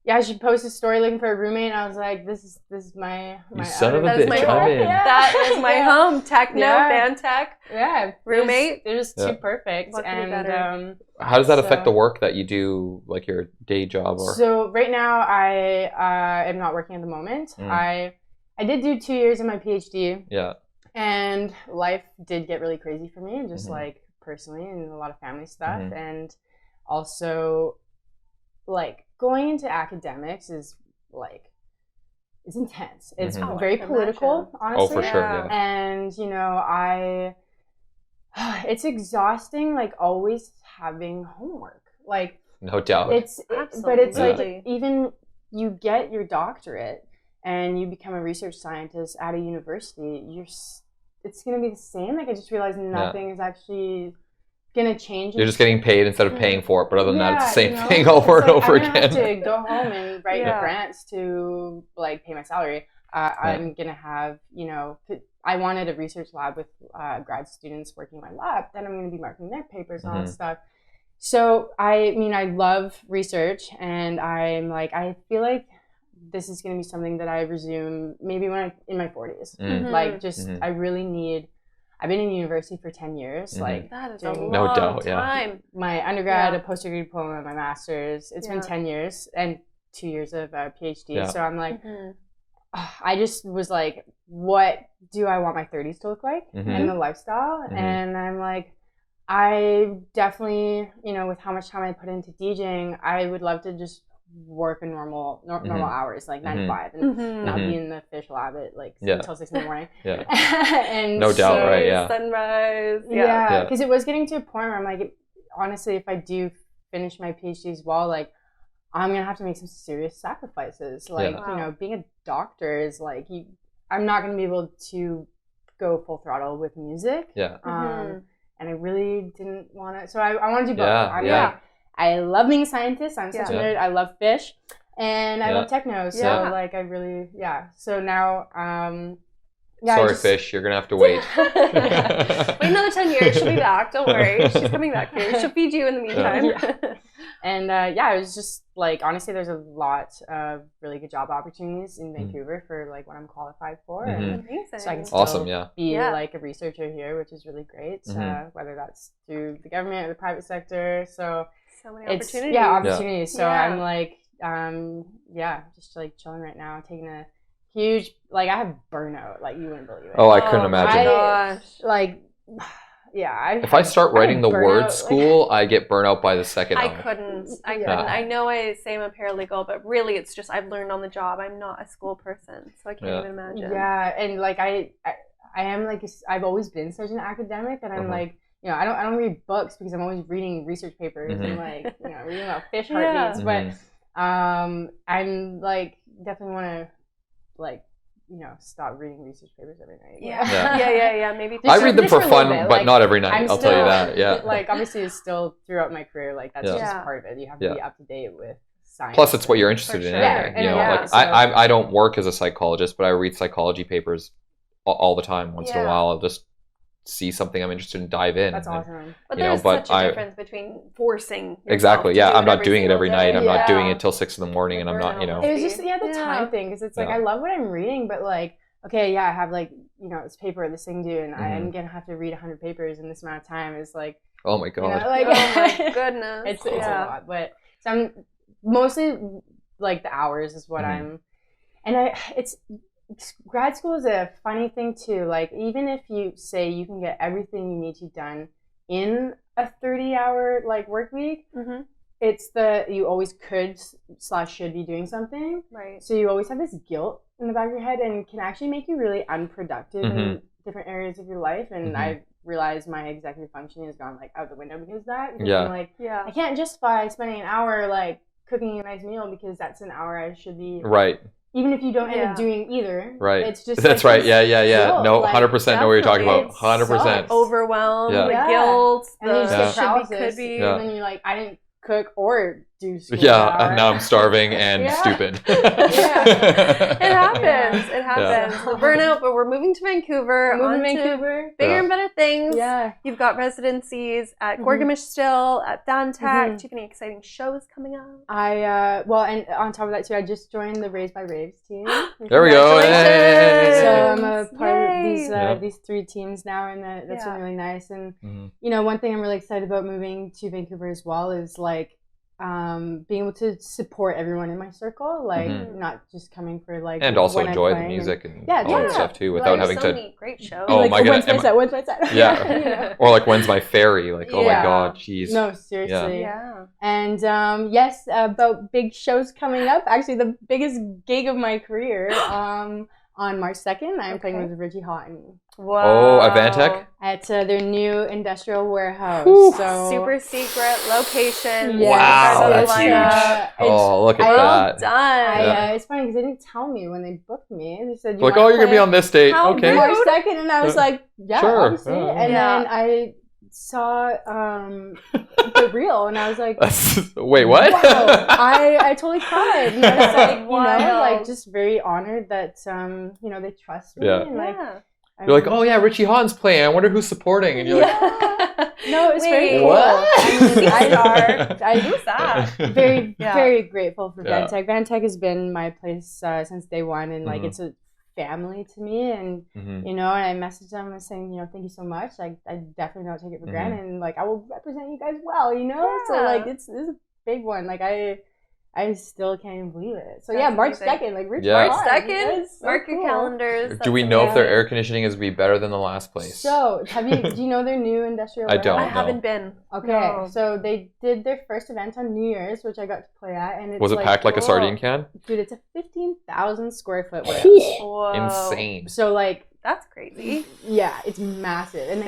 yeah, she posted a story looking for a roommate, and I was like, "This is my son of a bitch." That is my home. Techno, Vantek. Yeah, roommate. They're just too perfect. What could be better? How does that affect the work that you do, like your day job? Or so right now, I am not working at the moment. I did do 2 years of my PhD. Yeah. And life did get really crazy for me, just like personally, and a lot of family stuff, and also like going into academics is like it's intense. It's very political, honestly. Oh, for sure. Yeah. And you know, it's exhausting. Like always having homework. Like no doubt. But it's like even you get your doctorate and you become a research scientist at a university, it's gonna be the same. Like I just realized nothing is actually gonna change. You're just getting paid instead of paying for it, but other than that, it's the same thing over and over again. I'm gonna have to go home and write grants to like pay my salary. I'm gonna have, you know, I wanted a research lab with grad students working in my lab. Then I'm gonna be marking their papers and all that stuff. So I mean, I love research, and I'm like, I feel like this is gonna be something that I resume maybe when I'm in my 40s. Like, just I really need. I've been in university for 10 years. Like that is a long time. My undergrad, a post-degree diploma, my master's. It's been 10 years and 2 years of PhD. So I'm like, I just was like, what do I want my 30s to look like and the lifestyle? And I'm like, I definitely, you know, with how much time I put into DJing, I would love to just work a normal hours, like 9 to 5, and not be in the fish lab at like until 6 in the morning. And no doubt, right? Sunrise. Because it was getting to a point where I'm like, honestly, if I do finish my PhD as well, like I'm gonna have to make some serious sacrifices. Like you know, being a doctor is like I'm not gonna be able to go full throttle with music. And I really didn't want to. So I want to do both. I love being a scientist. I'm such a nerd. I love fish, and I love techno. So like I really So now sorry, fish. You're gonna have to wait. Wait another 10 years. She'll be back. Don't worry. She's coming back here. She'll feed you in the meantime. And it was just like honestly, there's a lot of really good job opportunities in Vancouver for like what I'm qualified for. And so I can still be like a researcher here, which is really great. Whether that's through the government or the private sector. So many opportunities. Opportunities. So I'm like, just like chilling right now, taking a huge, like I have burnout, like you wouldn't believe it. Oh, I couldn't imagine. If I start writing the word school, I get burnt out by the second hour. I couldn't. I know I say I'm a paralegal, but really it's just I've learned on the job. I'm not a school person, so I can't even imagine. Yeah, and like I am like, I've always been such an academic, and I'm like, you know, I don't read books because I'm always reading research papers and like, you know, reading about fish heartbeats. But I'm like definitely want to like, you know, stop reading research papers every night. Maybe I read them for fun, but not every night. I'll tell you that. Like obviously, it's still throughout my career. Like that's just part of it. You have to be up to date with science. Plus, it's what you're interested in. Anyway. You know, like I don't work as a psychologist, but I read psychology papers all the time. Once in a while, I'll just see something I'm interested in, dive in. That's awesome. But there's such a difference between forcing exactly. I'm not doing it every night. I'm not doing it till 6 in the morning, and I'm not, you know. It was just the time thing, because it's like I love what I'm reading, but like I have like, you know, this paper, this thing due, and I'm gonna have to read 100 papers in this amount of time. Is like, oh my god, you know, like, oh my goodness, it's a lot. But so I'm mostly like the hours is what I'm, and grad school is a funny thing too. Like even if you say you can get everything you need to done in a 30-hour like work week, it's you always could/should be doing something. Right. So you always have this guilt in the back of your head, and can actually make you really unproductive in different areas of your life. And I realized my executive functioning has gone like out the window because of that. Because I'm like, I can't justify spending an hour like cooking a nice meal because that's an hour I should be even if you don't end up doing either, right? It's just that's right. Yeah. Cool. No, 100% know what you're talking about. 100%. Overwhelmed, the guilt, and then you just get could be, and then you're like, I didn't cook or do school. And now I'm starving and stupid. It happens. It happens. The burnout, but we're moving to Vancouver. Bigger and better things. Yeah. You've got residencies at Gorg-O-Mish still, at Vantek. Do you have any exciting shows coming up? Well, and on top of that too, I just joined the Raves by Raves team. There we go. Hey. So I'm a part of these 3 teams now, and that's been really nice. And you know, one thing I'm really excited about moving to Vancouver as well is like being able to support everyone in my circle, like not just coming for like, and also enjoy the music and all that stuff too, without having so to. Many great shows. Oh like, my god! When's my set? Yeah. Or like, when's my ferry? Like, oh my god, jeez. No, seriously. Yeah. And yes, about big shows coming up. Actually, the biggest gig of my career. On March 2nd, I'm playing with Richie Hawtin. Wow. Oh, at Vantek? At their new industrial warehouse. So super secret location. Wow, that's huge. Oh, look at that. Done. It's funny because they didn't tell me when they booked me. They said, like, oh, you're going to be on this date. Okay. March 2nd, and I was like, sure. Obviously. And then I saw the reel, and I was like, wait, what? Wow. I totally cried. And I was like, you know, like just very honored that you know, they trust me. And like, you're like, oh yeah, Richie Hawtin's playing. I wonder who's supporting. And you're like, no, it's very cool. What? Who's that? Very, very grateful for Vantek. Vantek has been my place since day one, and like it's a family to me, and you know, and I messaged them and saying, you know, thank you so much. Like, I definitely don't take it for granted, and like I will represent you guys well, you know. So like it's a big one. Like I still can't even believe it. So That's March amazing. 2nd, like March 2nd. Mark your calendars. Do we know if their air conditioning is be better than the last place? So do you know their new industrial? I don't. I haven't been. Okay, no. So they did their first event on New Year's, which I got to play at, and was it packed like a sardine can? Dude, it's a 15,000 square foot warehouse. Insane. So like that's crazy. Yeah, it's massive, and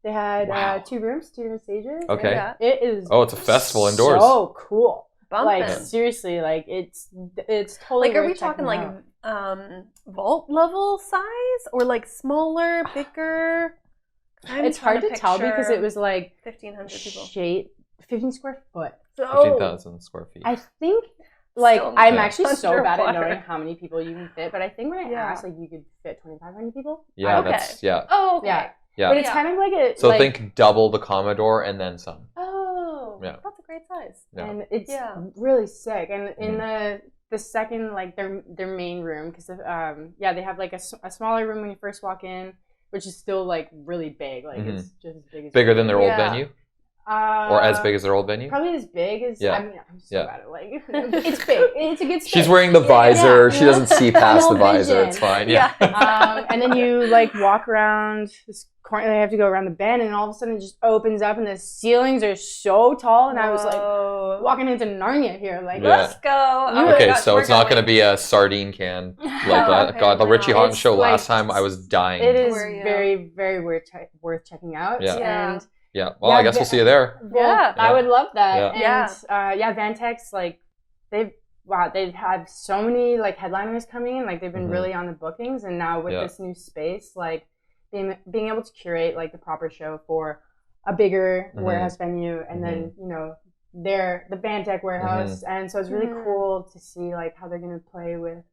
they had 2 rooms, 2 different stages. Okay. It is. Oh, it's a festival indoors. So cool. Bumpin'. Like seriously, like it's totally like, are we talking like vault level size or like smaller, bigger? It's hard to tell because it was like 1,500 people. 15 square foot. 15,000 square feet. I think like I'm actually so bad at knowing how many people you can fit, but I think when I asked, like, you could fit 2,500 people. Yeah, that's Oh, okay. Yeah. But it's kind of like a so like, think double the Commodore and then some. Oh, that's a great size. Yeah. And it's really sick. And in the second, like their main room, because they have like a smaller room when you first walk in, which is still like really big. Like it's just as big as bigger than their old venue. Or as big as their old venue? Probably as big as, I mean, I'm so bad at like, it's big. It's a good space. She's wearing the visor. She doesn't see past the visor. It's fine. Yeah. And then you like walk around this corner. They have to go around the bend, and all of a sudden it just opens up, and the ceilings are so tall. And I was like walking into Narnia here. Like, let's go. Okay, so it's not going to be a sardine can like that. God, the Richie Hawtin show last time, I was dying. It is very, very worth checking out. And well, I guess we'll see you there. I would love that. And Vantek's like they've had so many like headliners coming in. Like they've been really on the bookings, and now with this new space, like being able to curate like the proper show for a bigger warehouse venue, and then you know the Vantek warehouse, and so it's really cool to see like how they're gonna play with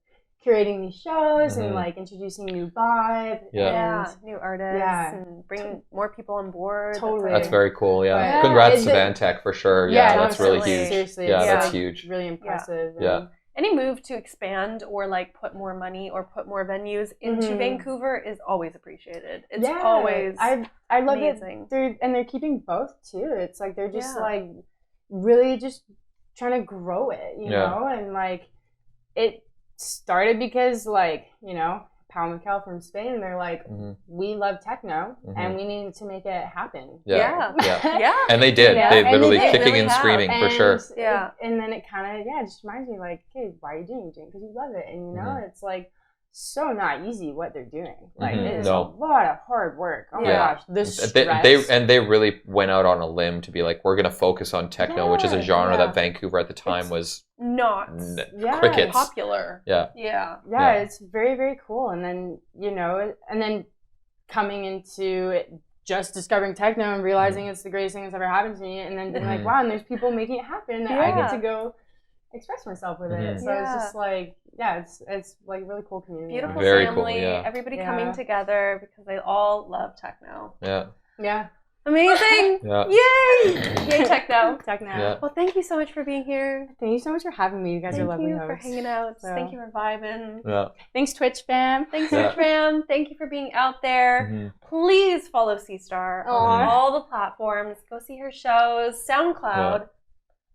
curating these shows and like introducing new vibe and new artists and bringing more people on board. Totally. That's very cool. Congrats to Vantek for sure. That's really huge. Seriously, that's huge. Really impressive. Any move to expand or like put more money or put more venues into Vancouver is always appreciated. It's always I love amazing. It. They're keeping both too. It's like they're just like really just trying to grow it, you know, and like it started because like, you know, Pau Mikel from Spain, they're like, we love techno and we need to make it happen. And they did. They literally kicking really and screaming for sure. And then it kind of just reminds me like, okay, why are you doing it? Because you love it, and you know, it's like so not easy what they're doing. Like it is No. a lot of hard work. Oh my gosh, the stress. They really went out on a limb to be like, we're gonna focus on techno, which is a genre that Vancouver at the time was not crickets popular. Yeah, it's very, very cool. And then and then coming into it, just discovering techno and realizing it's the greatest thing that's ever happened to me, and then being like, wow, and there's people making it happen that I get to go express myself with it. So it's just like, it's like a really cool community. Beautiful Very family, cool, everybody coming together because they all love techno. Yeah. Amazing! Yeah. Yay! Yay, techno. Yeah. Well, thank you so much for being here. Thank you so much for having me. You guys are lovely hosts. Thank you for hanging out. So. Thank you for vibing. Yeah. Thanks, Twitch fam. Thanks, Twitch fam. Thank you for being out there. Please follow C-Star on all the platforms. Go see her shows. SoundCloud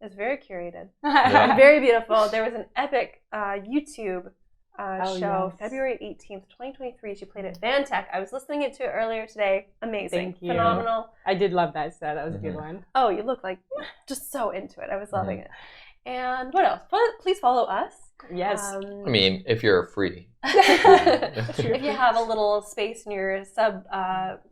is very curated. Very beautiful. There was an epic YouTube show, February 18th, 2023. She played at Vantek. I was listening to it earlier today. Amazing. Thank you. Phenomenal. I did love that set. That was a good one. Oh, you look like just so into it. I was loving it. And what else? Please follow us. Yes. I mean, if you're free. If you have a little space in your sub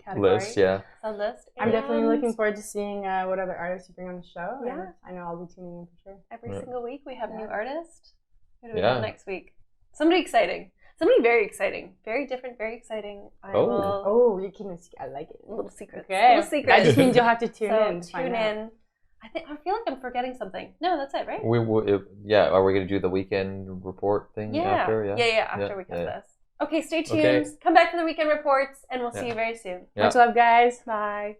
category. List, Sub list. I'm definitely looking forward to seeing what other artists you bring on the show. Yeah. And I know I'll be tuning in for sure. Every single week we have new artists. Who do we have next week? Somebody exciting. Somebody very exciting. Very different, very exciting. You're keeping a secret. I like it. Little secrets. Okay. Little secrets. That just means you'll have to tune in. Tune in. I feel like I'm forgetting something. No, that's it, right? Are we gonna do the weekend report thing after? After we get this. Okay, stay tuned. Come back for the weekend reports, and we'll see you very soon. Much love, guys. Bye.